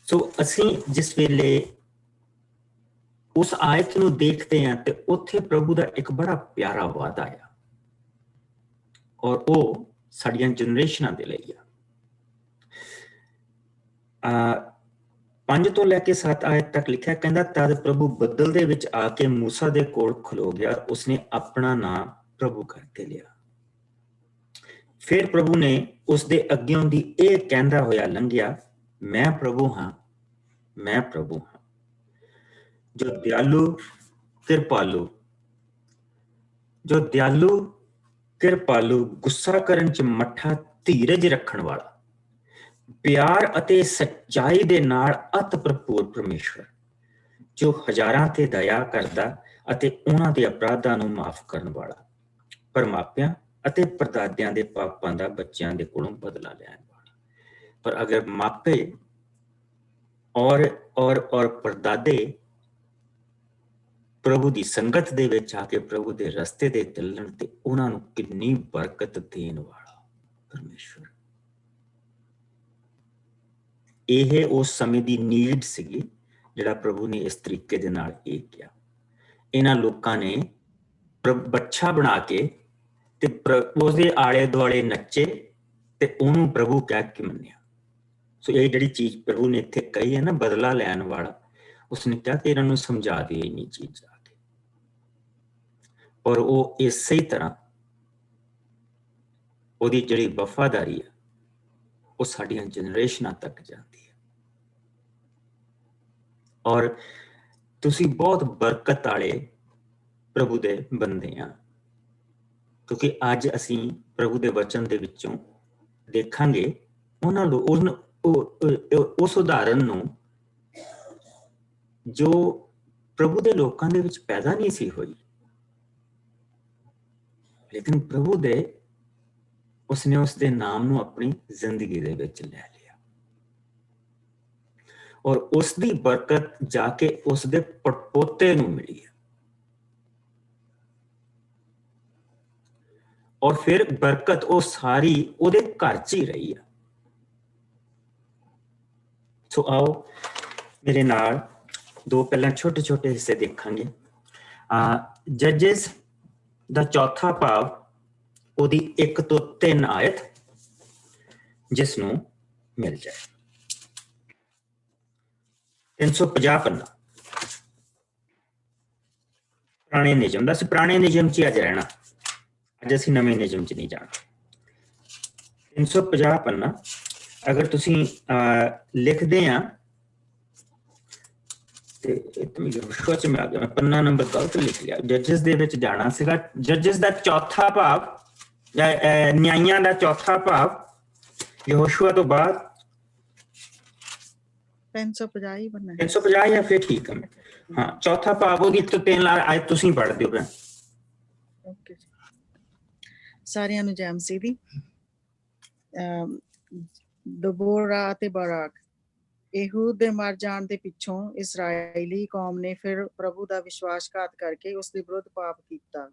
ਸੋ ਅਸੀਂ ਜਿਸ ਵੇਲੇ ਉਸ ਆਇਤ ਨੂੰ ਦੇਖਦੇ ਹਾਂ ਤੇ ਉੱਥੇ ਪ੍ਰਭੂ ਦਾ ਇੱਕ ਬੜਾ ਪਿਆਰਾ ਵਾਅਦਾ ਆ, ਔਰ ਉਹ ਸਾਡੀਆਂ ਜਨਰੇਸ਼ਨਾਂ ਦੇ ਲਈ ਆ। 5 ਤੋਂ ਲੈ ਕੇ 7 ਆਇਤ ਤੱਕ ਲਿਖਿਆ, ਕਹਿੰਦਾ ਤਦ ਪ੍ਰਭੂ ਬੱਦਲ ਦੇ ਵਿੱਚ ਆ ਕੇ ਮੂਸਾ ਦੇ ਕੋਲ ਖਲੋ ਗਿਆ, ਉਸਨੇ ਆਪਣਾ ਨਾਮ ਪ੍ਰਭੂ ਕਰਕੇ ਲਿਆ। ਫਿਰ ਪ੍ਰਭੂ ਨੇ ਉਸਦੇ ਅੱਗਿਓਂ ਦੀ ਇਹ ਕਹਿੰਦਾ ਹੋਇਆ ਲੰਘਿਆ, ਮੈਂ ਪ੍ਰਭੂ ਹਾਂ, ਮੈਂ ਪ੍ਰਭੂ ਹਾਂ, ਜੋ ਦਿਆਲੂ ਕਿਰਪਾਲੂ, ਜੋ ਦਿਆਲੂ ਕਿਰਪਾਲੂ, ਗੁੱਸਾ ਕਰਨ ਚ ਮੱਠਾ, ਧੀਰਜ ਰੱਖਣ ਵਾਲਾ, ਪਿਆਰ ਅਤੇ ਸੱਚਾਈ ਦੇ ਨਾਲ ਅਤ ਭਰਪੂਰ ਪਰਮੇਸ਼ਵਰ, ਜੋ ਹਜ਼ਾਰਾਂ ਤੇ ਦਇਆ ਕਰਦਾ ਅਤੇ ਉਹਨਾਂ ਦੇ ਅਪਰਾਧਾਂ ਨੂੰ ਮਾਫ ਕਰਨ ਵਾਲਾ, ਪਰਮਾਪਿਆਂ ਅਤੇ ਪਰਦਾਦਿਆਂ ਦੇ ਪਾਪਾਂ ਦਾ ਬੱਚਿਆਂ ਦੇ ਕੋਲੋਂ ਬਦਲਾ ਲੈਣ ਵਾਲਾ। ਪਰ ਅਗਰ ਮਾਪੇ ਔਰ ਪਰਦਾਦੇ ਪ੍ਰਭੂ ਦੀ ਸੰਗਤ ਦੇ ਵਿੱਚ ਆ ਕੇ ਪ੍ਰਭੂ ਦੇ ਰਸਤੇ ਦੇ ਚੱਲਣ ਤੇ ਉਹਨਾਂ ਨੂੰ ਕਿੰਨੀ ਬਰਕਤ ਦੇਣ ਵਾਲਾ ਪਰਮੇਸ਼ਵਰ। ਇਹ ਉਸ ਸਮੇਂ ਦੀ ਨੀਡ ਸੀਗੀ ਜਿਹੜਾ ਪ੍ਰਭੂ ਨੇ ਇਸ ਤਰੀਕੇ ਦੇ ਨਾਲ ਇਹ ਕਿਹਾ। ਇਹਨਾਂ ਲੋਕਾਂ ਨੇ ਬੱਚਾ ਬਣਾ ਕੇ ਤੇ ਉਸਦੇ ਆਲੇ ਦੁਆਲੇ ਨੱਚੇ ਤੇ ਉਹਨੂੰ ਪ੍ਰਭੂ ਕਹਿ ਕੇ ਮੰਨਿਆ। ਸੋ ਇਹ ਜਿਹੜੀ ਚੀਜ਼ ਪ੍ਰਭੂ ਨੇ ਇੱਥੇ ਕਹੀ ਹੈ ਨਾ, ਬਦਲਾ ਲੈਣ ਵਾਲਾ, ਉਸਨੇ ਕਿਹਾ ਕਿ ਇਹਨਾਂ ਨੂੰ ਸਮਝਾ ਦੇ ਇੰਨੀ ਚੀਜ਼ ਆ ਕੇ। ਔਰ ਉਹ ਇਸੇ ਤਰ੍ਹਾਂ ਉਹਦੀ ਜਿਹੜੀ ਵਫਾਦਾਰੀ ਹੈ ਉਹ ਸਾਡੀਆਂ ਜਨਰੇਸ਼ਨਾਂ ਤੱਕ ਜਾਂਦੀ ਹੈ। ਔਰ ਤੁਸੀਂ ਬਹੁਤ ਬਰਕਤ ਵਾਲੇ ਪ੍ਰਭੂ ਦੇ ਬੰਦੇ ਆ, ਕਿਉਂਕਿ ਅੱਜ ਅਸੀਂ ਪ੍ਰਭੂ ਦੇ ਵਚਨ ਦੇ ਵਿੱਚੋਂ ਦੇਖਾਂਗੇ ਉਹਨਾਂ ਨੂੰ ਉਸ ਉਦਾਹਰਨ ਨੂੰ ਜੋ ਪ੍ਰਭੂ ਦੇ ਲੋਕਾਂ ਦੇ ਵਿੱਚ ਪੈਦਾ ਨਹੀਂ ਸੀ ਹੋਈ, ਲੇਕਿਨ ਪ੍ਰਭੂ ਦੇ ਉਸਨੇ ਉਸਦੇ ਨਾਮ ਨੂੰ ਆਪਣੀ ਜ਼ਿੰਦਗੀ ਦੇ ਵਿੱਚ ਲੈ ਲਿਆ, ਔਰ ਉਸਦੀ ਬਰਕਤ ਜਾ ਕੇ ਉਸਦੇ ਪੜਪੋਤੇ ਨੂੰ ਮਿਲੀ ਹੈ। ਔਰ ਫਿਰ ਬਰਕਤ ਉਹ ਸਾਰੀ ਉਹਦੇ ਘਰ 'ਚ ਹੀ ਰਹੀ ਹੈ। ਸੋ ਆਓ ਮੇਰੇ ਨਾਲ ਦੋ ਪਹਿਲਾਂ ਛੋਟੇ ਛੋਟੇ ਹਿੱਸੇ ਦੇਖਾਂਗੇ। ਜੱਜਸ ਦਾ ਚੌਥਾ ਭਾਵ ਉਹਦੀ 1 ਤੋਂ 3 ਆਇਤ, ਜਿਸ ਨੂੰ ਮਿਲ ਜਾਏ। 350 ਪੰਨਾ ਪੁਰਾਣੇ ਨਿਯਮ ਦਾ। ਅਸੀਂ ਪੁਰਾਣੇ ਨਿਯਮ 'ਚ ਅੱਜ ਰਹਿਣਾ, ਅੱਜ ਅਸੀਂ ਨਵੇਂ ਨਿਯਮ 'ਚ ਨਹੀਂ ਜਾਣਾ। 350 ਪੰਨਾ ਅਗਰ ਤੁਸੀਂ ਲਿਖਦੇ ਆ ਤੇ ਯਹੋਸ਼ੂਆ 'ਚ ਮੈਂ ਆ ਗਿਆ, ਮੈਂ ਪੰਨਾ ਨੰਬਰ ਗਲਤ ਲਿਖ ਲਿਆ। ਜੱਜਸ ਦੇ ਵਿੱਚ ਜਾਣਾ ਸੀਗਾ। ਜੱਜਸ ਦਾ ਚੌਥਾ ਭਾਵ, ਨਿਆਂਇਆਂ ਦਾ ਚੌਥਾ ਭਾਵ, ਯਹੋਸ਼ੂਆ ਤੋਂ ਬਾਅਦ 350 ਹੀ ਬਣਨਾ। 350 ਜਾਂ ਫਿਰ ਠੀਕ ਹੈ। ਹਾਂ, ਚੌਥਾ ਭਾਵ ਉਹਦੀ 1 ਤੋਂ 3 ਆਇਤ ਤੁਸੀਂ ਪੜ੍ਹ ਦਿਓ। ਓਕੇ ਜੀ, ਸਾਰਿਆਂ ਨੂੰ ਜੈ ਮਸੀਹ ਦੀ। ਦਬੋਰਾ ਅਤੇ ਬਰਾਕ। ਇਹੂਦ ਦੇ ਮਰ ਜਾਣ ਦੇ ਪਿੱਛੋਂ ਇਸਰਾਏਲੀ ਕੌਮ ਨੇ ਫਿਰ ਪ੍ਰਭੂ ਦਾ ਵਿਸ਼ਵਾਸਘਾਤ ਕਰਕੇ ਉਸ ਦੇ ਵਿਰੁੱਧ ਪਾਪ ਕੀਤਾ।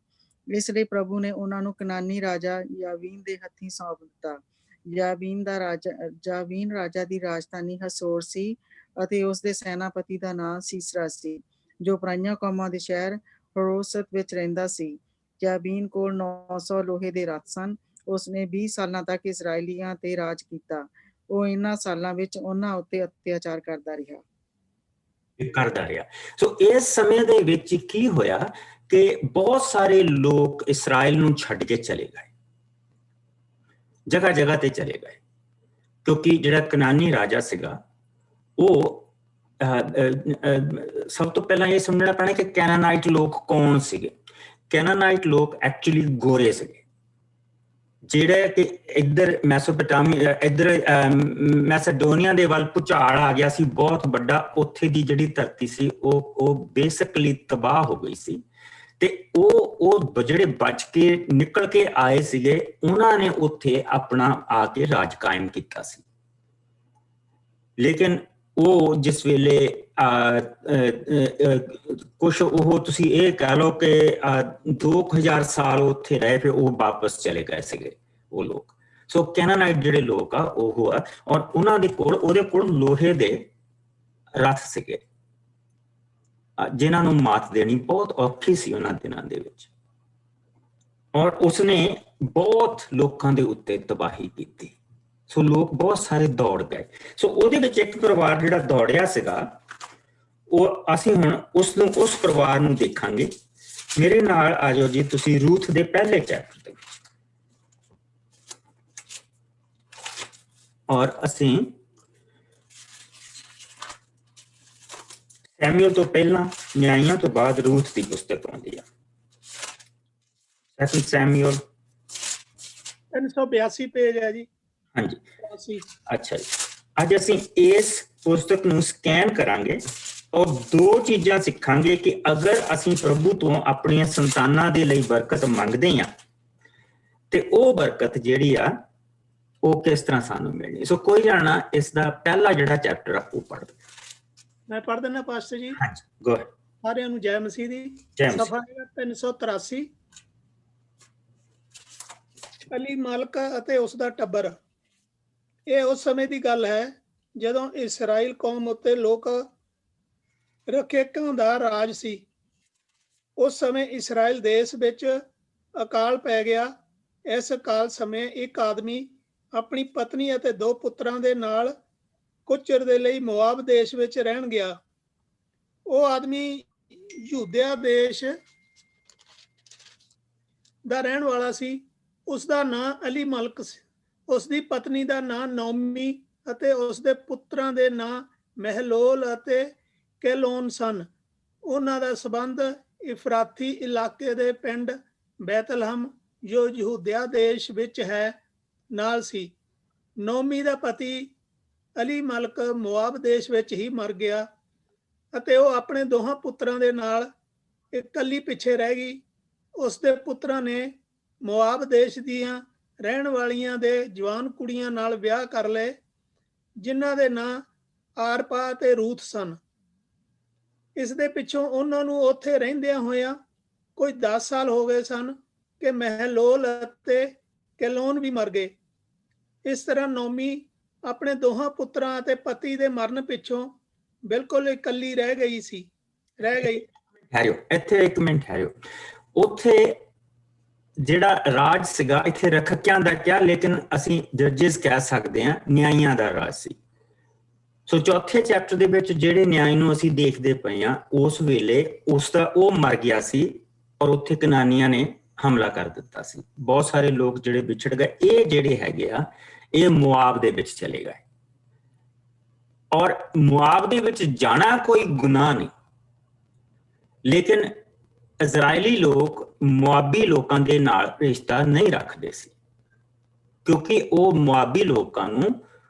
ਇਸ ਲਈ ਪ੍ਰਭੂ ਨੇ ਉਹਨਾਂ ਨੂੰ ਕਨਾਨੀ ਰਾਜਾ ਯਾਵੀਨ ਦੇ ਹੱਥੀਂ ਸੌਂਪ ਦਿੱਤਾ। ਯਾਵੀਨ ਰਾਜਾ ਦੀ ਰਾਜਧਾਨੀ ਹਸੋਰ ਸੀ ਅਤੇ ਉਸ ਦੇ ਸੈਨਾਪਤੀ ਦਾ ਨਾਂ ਸੀਸਰਾ ਸੀ, ਜੋ ਪਰਾਈਆਂ ਕੌਮਾਂ ਦੇ ਸ਼ਹਿਰ ਹਰੋਸਤ ਵਿੱਚ ਰਹਿੰਦਾ ਸੀ। ਯਾਬੀਨ ਕੋਲ 900 ਲੋਹੇ ਦੇ ਰੱਥ ਸਨ। ਉਸਨੇ 20 ਸਾਲਾਂ ਤੱਕ ਇਸਰਾਏਲੀਆਂ ਤੇ ਰਾਜ ਕੀਤਾ। ਉਹ ਇਹਨਾਂ ਸਾਲਾਂ ਵਿੱਚ ਉਹਨਾਂ ਉੱਤੇ ਅਤਿਆਚਾਰ ਕਰਦਾ ਰਿਹਾ। ਸੋ ਇਸ ਸਮੇਂ ਦੇ ਵਿੱਚ ਕੀ ਹੋਇਆ ਕਿ ਬਹੁਤ ਸਾਰੇ ਲੋਕ ਇਸਰਾਇਲ ਨੂੰ ਛੱਡ ਕੇ ਚਲੇ ਗਏ, ਜਗ੍ਹਾ ਜਗ੍ਹਾ ਤੇ ਚਲੇ ਗਏ, ਕਿਉਂਕਿ ਜਿਹੜਾ ਕਨਾਨੀ ਰਾਜਾ ਸੀਗਾ ਉਹ ਸਭ ਤੋਂ ਪਹਿਲਾਂ ਇਹ ਸਮਝਣਾ ਪੈਣਾ ਕਿ ਕੈਨਾਨਾਈਟ ਲੋਕ ਕੌਣ ਸੀਗੇ। ਕੈਨਾਨਾਈਟ ਲੋਕ ਐਕਚੁਅਲੀ ਗੋਰੇ ਸੀਗੇ, ਜਿਹੜੇ ਕਿ ਇੱਧਰ ਮੈਸੋਪੋਟਾਮੀਆ, ਇੱਧਰ ਮੈਸੇਡੋਨੀਆ ਦੇ ਵੱਲ ਭੂਚਾਲ ਆ ਗਿਆ ਸੀ ਬਹੁਤ ਵੱਡਾ। ਉੱਥੇ ਦੀ ਜਿਹੜੀ ਧਰਤੀ ਸੀ ਉਹ ਬੇਸਿਕਲੀ ਤਬਾਹ ਹੋ ਗਈ ਸੀ, ਤੇ ਉਹ ਜਿਹੜੇ ਬਚ ਕੇ ਨਿਕਲ ਕੇ ਆਏ ਸੀਗੇ ਉਹਨਾਂ ਨੇ ਉੱਥੇ ਆਪਣਾ ਆ ਕੇ ਰਾਜ ਕਾਇਮ ਕੀਤਾ ਸੀ। ਲੇਕਿਨ ਉਹ ਜਿਸ ਵੇਲੇ ਕੁਛ ਉਹ ਤੁਸੀਂ ਇਹ ਕਹਿ ਲਓ ਕਿ 2000 ਸਾਲ ਉੱਥੇ ਰਹੇ, ਫਿਰ ਉਹ ਵਾਪਸ ਚਲੇ ਗਏ ਸੀਗੇ ਉਹ ਲੋਕ। ਸੋ ਕੈਨਾਨਾਈਟ ਜਿਹੜੇ ਲੋਕ ਆ ਉਹ ਆ, ਔਰ ਉਹਦੇ ਕੋਲ ਲੋਹੇ ਦੇ ਰਥ ਸੀਗੇ ਜਿਨ੍ਹਾਂ ਨੂੰ ਮਾਤ ਦੇਣੀ ਬਹੁਤ ਔਖੀ ਸੀ ਉਹਨਾਂ ਦਿਨਾਂ ਦੇ ਵਿੱਚ, ਔਰ ਉਸਨੇ ਬਹੁਤ ਲੋਕਾਂ ਦੇ ਉੱਤੇ ਤਬਾਹੀ ਕੀਤੀ। ਸੋ ਲੋਕ ਬਹੁਤ ਸਾਰੇ ਦੌੜ ਗਏ। ਸੋ ਉਹਦੇ ਵਿੱਚ ਇੱਕ ਪਰਿਵਾਰ ਜਿਹੜਾ ਦੌੜਿਆ ਸੀਗਾ, ਉਹ ਅਸੀਂ ਹੁਣ ਉਸ ਪਰਿਵਾਰ ਨੂੰ ਦੇਖਾਂਗੇ। ਮੇਰੇ ਨਾਲ ਆ ਜਾਓ ਜੀ ਤੁਸੀਂ ਰੂਥ ਦੇ ਪਹਿਲੇ ਚੈਪਟਰ ਦੇ ਵਿੱਚ, ਔਰ ਅਸੀਂ ਸੈਮੂਅਲ ਤੋਂ ਪਹਿਲਾਂ, ਨਿਆਂਇਆਂ ਤੋਂ ਬਾਅਦ ਰੂਥ ਦੀ ਪੁਸਤਕ ਆਉਂਦੀ ਆ। ਸੈਕੰਡ ਸੈਮੂਅਲ 382 ਪੇਜ ਹੈ ਜੀ। ਹਾਂਜੀ 82। ਅੱਛਾ ਜੀ, ਅੱਜ ਅਸੀਂ ਇਸ ਪੁਸਤਕ ਨੂੰ ਸਕੈਨ ਕਰਾਂਗੇ ਔਰ ਦੋ ਚੀਜ਼ਾਂ ਸਿੱਖਾਂਗੇ ਕਿ ਅਗਰ ਅਸੀਂ ਪ੍ਰਭੂ ਤੋਂ ਆਪਣੀਆਂ ਸੰਤਾਨਾਂ ਦੇ ਲਈ ਬਰਕਤ ਮੰਗਦੇ ਹਾਂ ਤੇ ਉਹ ਬਰਕਤ ਜਿਹੜੀ ਆ ਉਹ ਕਿਸ ਤਰ੍ਹਾਂ ਸਾਨੂੰ ਮਿਲਣੀ। ਸੋ ਕੋਈ ਜਾਣਾ ਇਸ ਦਾ ਪਹਿਲਾ ਜਿਹੜਾ ਚੈਪਟਰ ਆ ਉਹ ਪੜ੍ਹ ਦੇ। ਮੈਂ ਪੜ੍ਹ ਦਿੰਦਾ ਪਾਸਟਰ ਜੀ। ਹਾਂਜੀ ਗੋ ਅਹੈਡ। ਸਾਰਿਆਂ ਨੂੰ ਜੈ ਮਸੀਹ ਦੀ। ਜੈ ਮਸੀਹ। ਸਫਾ 383। ਅਲੀ ਮਲਕ ਅਤੇ ਉਸ ਦਾ ਟੱਬਰ। ਇਹ ਉਸ ਸਮੇਂ ਦੀ ਗੱਲ ਹੈ ਜਦੋਂ ਇਸਰਾਇਲ ਕੌਮ ਉੱਤੇ ਲੋਕ ਰਖੇਕਾਂ ਦਾ ਰਾਜ ਸੀ। ਉਸ ਸਮੇਂ ਇਸਰਾਇਲ ਦੇਸ਼ ਵਿੱਚ ਅਕਾਲ ਪੈ ਗਿਆ। ਇਸ ਅਕਾਲ ਸਮੇਂ ਇੱਕ ਆਦਮੀ ਆਪਣੀ ਪਤਨੀ ਅਤੇ 2 ਪੁੱਤਰਾਂ ਦੇ ਨਾਲ ਕੁਝ ਚਿਰ ਦੇ ਲਈ ਮੋਆਬ ਦੇਸ਼ ਵਿੱਚ ਰਹਿਣ ਗਿਆ। ਉਹ ਆਦਮੀ ਯਹੂਦਿਆ ਦੇਸ਼ ਦਾ ਰਹਿਣ ਵਾਲਾ ਸੀ। ਉਸ ਦਾ ਨਾਂ ਅਲੀ ਮਲਕ ਸੀ। ਉਸ ਦੀ ਪਤਨੀ ਦਾ ਨਾਂ ਨੌਮੀ ਅਤੇ ਉਸ ਦੇ ਪੁੱਤਰਾਂ ਦੇ ਨਾਂ ਮਹਿਲੋਲ ਅਤੇ ਕੈਲੋਨ ਸਨ। ਉਹਨਾਂ ਦਾ ਸੰਬੰਧ ਇਫਰਾਤੀ ਇਲਾਕੇ ਦੇ ਪਿੰਡ ਬੈਤਲਹਮ, ਜੋ ਯਹੂਦਿਆ ਦੇਸ਼ ਵਿੱਚ ਹੈ, ਨਾਲ ਸੀ। ਨੌਮੀ ਦਾ ਪਤੀ ਅਲੀ ਮਲਕ ਮੋਆਬ ਦੇਸ਼ ਵਿੱਚ ਹੀ ਮਰ ਗਿਆ ਅਤੇ ਉਹ ਆਪਣੇ 2 ਪੁੱਤਰਾਂ ਦੇ ਨਾਲ ਇਕੱਲੀ ਪਿੱਛੇ ਰਹਿ ਗਈ। ਉਸ ਦੇ ਪੁੱਤਰਾਂ ਨੇ ਮੋਆਬ ਦੇਸ਼ ਦੀਆਂ ਰਹਿਣ ਵਾਲੀਆਂ ਦੇ ਜਵਾਨ ਕੁੜੀਆਂ ਨਾਲ ਵਿਆਹ ਕਰ ਲਏ, ਜਿਨ੍ਹਾਂ ਦੇ ਨਾਂ ਆਰਪਾ ਅਤੇ ਰੂਥ ਸਨ। ਇਸ ਦੇ ਪਿੱਛੋਂ ਉਹਨਾਂ ਨੂੰ ਉੱਥੇ ਰਹਿੰਦਿਆਂ ਹੋਇਆਂ ਕੋਈ 10 ਸਾਲ ਹੋ ਗਏ ਸਨ ਕਿ ਮਹਿਲੋਲ ਅਤੇ ਕੈਲੋਨ ਵੀ ਮਰ ਗਏ। ਇਸ ਤਰ੍ਹਾਂ ਨੌਮੀ ਆਪਣੇ 2 ਪੁੱਤਰਾਂ ਅਤੇ ਪਤੀ ਦੇ ਮਰਨ ਪਿੱਛੋਂ ਬਿਲਕੁਲ ਇਕੱਲੀ ਰਹਿ ਗਈ। ਠਹਿਰਿਓ ਇੱਥੇ ਇੱਕ ਮਿੰਟ ਠਹਿਰਿਓ। ਉੱਥੇ ਜਿਹੜਾ ਰਾਜ ਸੀਗਾ, ਇੱਥੇ ਰਖਕਿਆਂ ਦਾ ਕਿਹਾ, ਲੇਕਿਨ ਅਸੀਂ ਜੱਜਿਸ ਕਹਿ ਸਕਦੇ ਹਾਂ, ਨਿਆਂਇਆਂ ਦਾ ਰਾਜ ਸੀ। ਸੋ ਚੌਥੇ ਚੈਪਟਰ ਦੇ ਵਿੱਚ ਜਿਹੜੇ ਨਿਆਂਇ ਨੂੰ ਅਸੀਂ ਦੇਖਦੇ ਪਏ ਹਾਂ, ਉਸ ਵੇਲੇ ਉਹ ਮਰ ਗਿਆ ਸੀ ਔਰ ਉੱਥੇ ਕਨਾਨੀਆਂ ਨੇ ਹਮਲਾ ਕਰ ਦਿੱਤਾ ਸੀ। ਬਹੁਤ ਸਾਰੇ ਲੋਕ ਜਿਹੜੇ ਵਿਛੜ ਗਏ। ਇਹ ਜਿਹੜੇ ਹੈਗੇ ਆ ਇਹ ਮੁਆਬ ਦੇ ਵਿੱਚ ਚਲੇ ਗਏ, ਔਰ ਮੁਆਬ ਦੇ ਵਿੱਚ ਜਾਣਾ ਕੋਈ ਗੁਨਾਹ ਨਹੀਂ, ਲੇਕਿਨ ਇਜ਼ਰਾਈਲੀ ਲੋਕ ਮੁਆਬੀ ਲੋਕਾਂ ਦੇ ਨਾਲ ਰਿਸ਼ਤਾ ਨਹੀਂ ਰੱਖਦੇ ਸੀ ਕਿਉਂਕਿ ਉਹ ਮੁਆਬੀ ਲੋਕਾਂ ਨੂੰ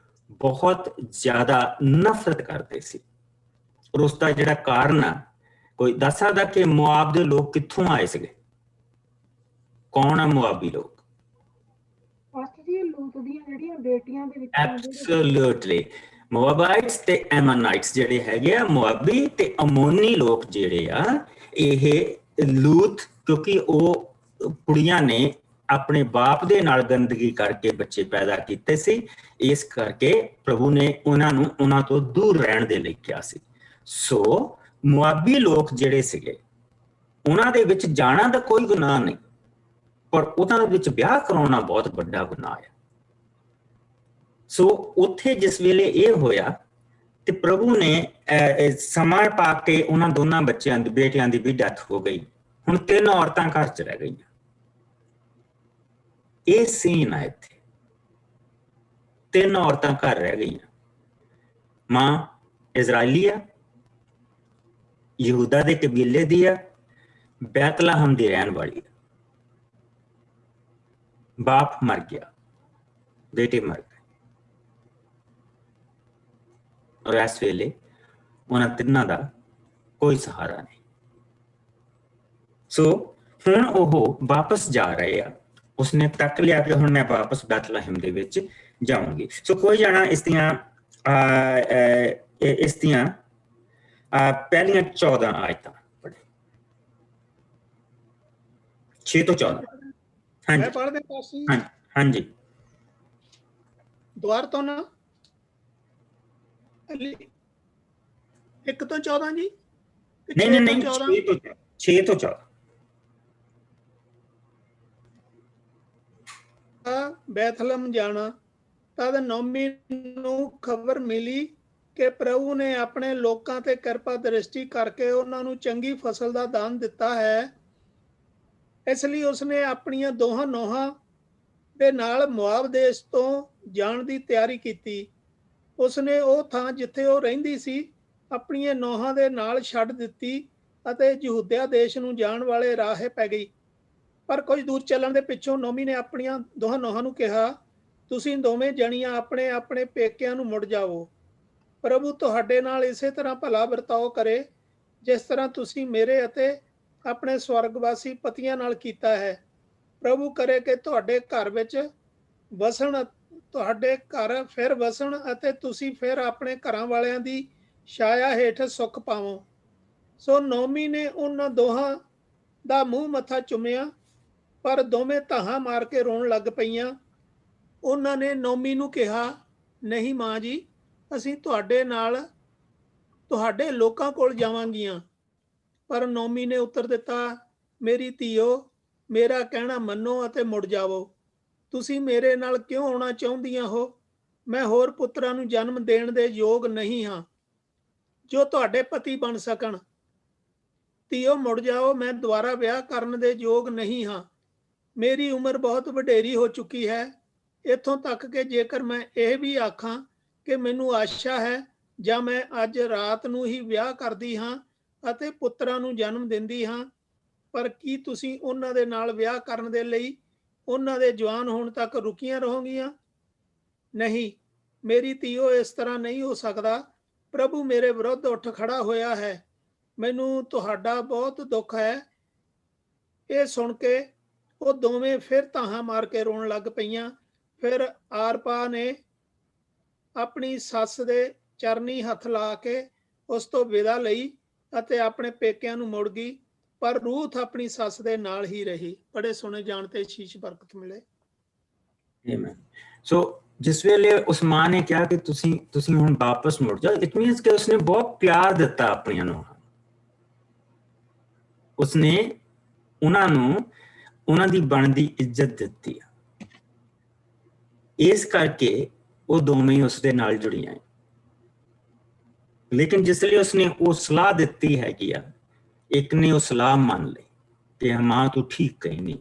ਬਹੁਤ ਜ਼ਿਆਦਾ ਨਫ਼ਰਤ ਕਰਦੇ ਸੀ। ਔਰ ਉਸ ਦਾ ਜਿਹੜਾ ਕਾਰਨ ਆ, ਕੋਈ ਦੱਸ ਸਕਦਾ ਕਿ ਮੁਆਬ ਦੇ ਲੋਕ ਕਿੱਥੋਂ ਆਏ ਸੀਗੇ? ਕੌਣ ਆ ਮੁਆਬੀ ਲੋਕ? ਐਬਸੋਲੂਟਲੀ ਮੋਆਬਾਈਟਸ ਤੇ ਐਮੋਨਾਈਟਸ ਜਿਹੜੇ ਹੈਗੇ ਆ, ਮੁਆਬੀ ਤੇ ਅਮੋਨੀ ਲੋਕ ਜਿਹੜੇ ਆ, ਇਹ ਲੂਤ, ਕਿਉਂਕਿ ਉਹ ਕੁੜੀਆਂ ਨੇ ਆਪਣੇ ਬਾਪ ਦੇ ਨਾਲ ਗੰਦਗੀ ਕਰਕੇ ਬੱਚੇ ਪੈਦਾ ਕੀਤੇ ਸੀ, ਇਸ ਕਰਕੇ ਪ੍ਰਭੂ ਨੇ ਉਹਨਾਂ ਤੋਂ ਦੂਰ ਰਹਿਣ ਦੇ ਲਈ ਕਿਹਾ ਸੀ। ਸੋ ਮੁਆਬੀ ਲੋਕ ਜਿਹੜੇ ਸੀਗੇ, ਉਹਨਾਂ ਦੇ ਵਿੱਚ ਜਾਣਾ ਦਾ ਕੋਈ ਗੁਨਾਹ ਨਹੀਂ, ਪਰ ਉਹਨਾਂ ਵਿੱਚ ਵਿਆਹ ਕਰਾਉਣਾ ਬਹੁਤ ਵੱਡਾ ਗੁਨਾਹ ਹੈ। ਸੋ ਉੱਥੇ ਜਿਸ ਵੇਲੇ ਇਹ ਹੋਇਆ ਤੇ ਪ੍ਰਭੂ ਨੇ ਸਮਾਂ ਪਾ ਕੇ ਉਹਨਾਂ ਦੋਨਾਂ ਬੇਟਿਆਂ ਦੀ ਵੀ ਡੈਥ ਹੋ ਗਈ। ਹੁਣ 3 ਔਰਤਾਂ ਘਰ 'ਚ ਰਹਿ ਗਈਆਂ। ਇਹ ਸੀਨ ਆ ਇੱਥੇ, 3 ਔਰਤਾਂ ਘਰ ਰਹਿ ਗਈਆਂ। ਮਾਂ ਇਜ਼ਰਾਈਲੀ ਆ, ਯਹੂਦਾ ਦੇ ਕਬੀਲੇ ਦੀ ਆ, ਬੈਤਲਹਮ ਦੀ ਰਹਿਣ ਵਾਲੀ ਆ। ਬਾਪ ਮਰ ਗਿਆ, ਬੇਟੇ ਮਰ ਗਏ, ਔਰ ਇਸ ਵੇਲੇ ਉਹਨਾਂ ਤਿੰਨਾਂ ਦਾ ਕੋਈ ਸਹਾਰਾ ਨਹੀਂ। ਸੋ ਹੁਣ ਉਹ ਵਾਪਸ ਜਾ ਰਹੇ ਆ। ਉਸਨੇ ਤੱਕ ਲਿਆ ਕਿ ਹੁਣ ਮੈਂ ਵਾਪਸ ਬੈਤਲਹਮ ਦੇ ਵਿੱਚ ਜਾਊਂਗੀ। ਸੋ ਕੋਈ ਜਾਣਾ ਇਸ ਦੀਆਂ ਪਹਿਲੀਆਂ 14 ਆਇਤਾਂ ਪੜ੍ਹੇ, 6 ਤੋਂ 14। ਹਾਂਜੀ ਹਾਂਜੀ। ਦੁਆਰ ਤੋਂ ਨਾ 1 ਤੋਂ 14 ਜੀ ਕਿ ਨਹੀਂ 6 ਨਹੀਂ ਤੋਂ ਨਹੀਂ 14? 6 ਤੋਂ 14 ਬੈਥਲਮ ਜਾਣਾ। ਤਦ ਨੌਮੀ ਨੂੰ ਖਬਰ ਮਿਲੀ ਕਿ ਪ੍ਰਭੂ ਨੇ ਆਪਣੇ ਲੋਕਾਂ ਤੇ ਕਿਰਪਾ ਦ੍ਰਿਸ਼ਟੀ ਕਰਕੇ ਉਹਨਾਂ ਨੂੰ ਚੰਗੀ ਫਸਲ ਦਾ ਦਾਨ ਦਿੱਤਾ ਹੈ। ਇਸ ਲਈ ਉਸਨੇ ਆਪਣੀਆਂ ਦੋਹਾਂ ਨੌਹਾਂ ਦੇ ਨਾਲ ਮੁਆਬ ਦੇਸ਼ ਤੋਂ ਜਾਣ ਦੀ ਤਿਆਰੀ ਕੀਤੀ। ਉਸਨੇ ਉਹ ਥਾਂ ਜਿੱਥੇ ਉਹ ਰਹਿੰਦੀ ਸੀ ਆਪਣੀਆਂ ਨੌਹਾਂ ਦੇ ਨਾਲ ਛੱਡ ਦਿੱਤੀ ਅਤੇ ਯਹੂਦਿਆ ਦੇਸ਼ ਨੂੰ ਜਾਣ ਵਾਲੇ ਰਾਹੇ ਪੈ ਗਈ। ਪਰ ਕੁਝ ਦੂਰ ਚੱਲਣ ਦੇ ਪਿੱਛੋਂ ਨੌਮੀ ਨੇ ਆਪਣੀਆਂ ਦੋਹਾਂ ਨੌਹਾਂ ਨੂੰ ਕਿਹਾ, ਤੁਸੀਂ ਦੋਵੇਂ ਜਣੀਆਂ ਆਪਣੇ ਆਪਣੇ ਪੇਕਿਆਂ ਨੂੰ ਮੁੜ ਜਾਵੋ। ਪ੍ਰਭੂ ਤੁਹਾਡੇ ਨਾਲ ਇਸੇ ਤਰ੍ਹਾਂ ਭਲਾ ਵਰਤਾਓ ਕਰੇ ਜਿਸ ਤਰ੍ਹਾਂ ਤੁਸੀਂ ਮੇਰੇ ਅਤੇ ਆਪਣੇ ਸਵਰਗਵਾਸੀ ਪਤੀਆਂ ਨਾਲ ਕੀਤਾ ਹੈ। ਪ੍ਰਭੂ ਕਰੇ ਕਿ ਤੁਹਾਡੇ ਘਰ ਵਿੱਚ ਵਸਣ, ਤੁਹਾਡੇ ਘਰ ਫਿਰ ਵਸਣ ਅਤੇ ਤੁਸੀਂ ਫਿਰ ਆਪਣੇ ਘਰਾਂ ਵਾਲਿਆਂ ਦੀ ਛਾਇਆ ਹੇਠ ਸੁੱਖ ਪਾਵੋ। ਸੋ ਨੌਮੀ ਨੇ ਉਹਨਾਂ ਦੋਹਾਂ ਦਾ ਮੂੰਹ ਮੱਥਾ ਚੁੰਮਿਆ, ਪਰ ਦੋਵੇਂ ਧਾਹਾਂ ਮਾਰ ਕੇ ਰੋਣ ਲੱਗ ਪਈਆਂ। ਉਹਨਾਂ ਨੇ ਨੌਮੀ ਨੂੰ ਕਿਹਾ, ਨਹੀਂ ਮਾਂ ਜੀ, ਅਸੀਂ ਤੁਹਾਡੇ ਨਾਲ ਤੁਹਾਡੇ ਲੋਕਾਂ ਕੋਲ ਜਾਵਾਂਗੀਆਂ। ਪਰ ਨੌਮੀ ਨੇ ਉੱਤਰ ਦਿੱਤਾ, ਮੇਰੀ ਧੀਓ, ਮੇਰਾ ਕਹਿਣਾ ਮੰਨੋ ਅਤੇ ਮੁੜ ਜਾਵੋ। ਤੁਸੀਂ ਮੇਰੇ ਨਾਲ ਕਿਉਂ ਆਉਣਾ ਚਾਹੁੰਦੀਆਂ ਹੋ? ਮੈਂ ਹੋਰ ਪੁੱਤਰਾਂ ਨੂੰ ਜਨਮ ਦੇਣ ਦੇ ਯੋਗ ਨਹੀਂ ਹਾਂ ਜੋ ਤੁਹਾਡੇ ਪਤੀ ਬਣ ਸਕਣ। ਧੀਓ ਮੁੜ ਜਾਓ, ਮੈਂ ਦੁਬਾਰਾ ਵਿਆਹ ਕਰਨ ਦੇ ਯੋਗ ਨਹੀਂ ਹਾਂ। ਮੇਰੀ ਉਮਰ ਬਹੁਤ ਵਡੇਰੀ ਹੋ ਚੁੱਕੀ ਹੈ, ਇੱਥੋਂ ਤੱਕ ਕਿ ਜੇਕਰ ਮੈਂ ਇਹ ਵੀ ਆਖਾਂ ਕਿ ਮੈਨੂੰ ਆਸ਼ਾ ਹੈ ਜਾਂ ਮੈਂ ਅੱਜ ਰਾਤ ਨੂੰ ਹੀ ਵਿਆਹ ਕਰਦੀ ਹਾਂ ਅਤੇ ਪੁੱਤਰਾਂ ਨੂੰ ਜਨਮ ਦਿੰਦੀ ਹਾਂ, ਪਰ ਕੀ ਤੁਸੀਂ ਉਹਨਾਂ ਦੇ ਨਾਲ ਵਿਆਹ ਕਰਨ ਦੇ ਲਈ ਉਹਨਾਂ ਦੇ ਜਵਾਨ ਹੋਣ ਤੱਕ ਰੁਕੀਆਂ ਰਹੋਗੀਆਂ? ਨਹੀਂ ਮੇਰੀ ਧੀਓ, ਇਸ ਤਰ੍ਹਾਂ ਨਹੀਂ ਹੋ ਸਕਦਾ। ਪ੍ਰਭੂ ਮੇਰੇ ਵਿਰੁੱਧ ਉੱਠ ਖੜਾ ਹੋਇਆ ਹੈ। ਮੈਨੂੰ ਤੁਹਾਡਾ ਬਹੁਤ ਦੁੱਖ ਹੈ। ਇਹ ਸੁਣ ਕੇ ਉਹ ਦੋਵੇਂ ਫਿਰ ਧਾਹਾਂ ਮਾਰ ਕੇ ਰੋਣ ਲੱਗ ਪਈਆਂ। ਫਿਰ ਆਰਪਾ ਨੇ ਆਪਣੀ ਸੱਸ ਦੇ ਚਰਨੀ ਹੱਥ ਲਾ ਕੇ ਉਸ ਤੋਂ ਵਿਦਾ ਲਈ ਅਤੇ ਆਪਣੇ ਪੇਕਿਆਂ ਨੂੰ ਮੁੜ ਗਈ, ਪਰ ਰੂਥ ਆਪਣੀ ਸੱਸ ਦੇ ਨਾਲ ਹੀ ਰਹੀ। ਬੜੇ ਸੁਣੇ ਜਾਣ ਤੇ ਸ਼ੀਸ਼ ਬਰਕਤ ਮਿਲੇ। ਸੋ ਜਿਸ ਵੇਲੇ ਉਸ ਮਾਂ ਨੇ ਕਿਹਾ ਕਿ ਤੁਸੀਂ ਹੁਣ ਵਾਪਸ ਮੁੜ ਜਾਓ, ਇਟ ਮੀਨਸ ਕਿ ਉਸਨੇ ਬਹੁਤ ਪਿਆਰ ਦਿੱਤਾ ਆਪਣੀਆਂ ਨੂੰ। ਉਸਨੇ ਉਹਨਾਂ ਨੂੰ ਉਹਨਾਂ ਦੀ ਬਣਦੀ ਇੱਜ਼ਤ ਦਿੱਤੀ। ਇਸ ਕਰਕੇ ਉਹ ਦੋਵੇਂ ਉਸਦੇ ਨਾਲ ਜੁੜੀਆਂ। ਲੇਕਿਨ ਜਿਸ ਲਈ ਉਸਨੇ ਉਹ ਸਲਾਹ ਦਿੱਤੀ ਹੈਗੀ ਆ, ਇੱਕ ਨੇ ਉਹ ਸਲਾਹ ਮੰਨ ਲਈ ਕਿ ਮਾਂ ਤੂੰ ਠੀਕ ਕਹਿੰਦੀ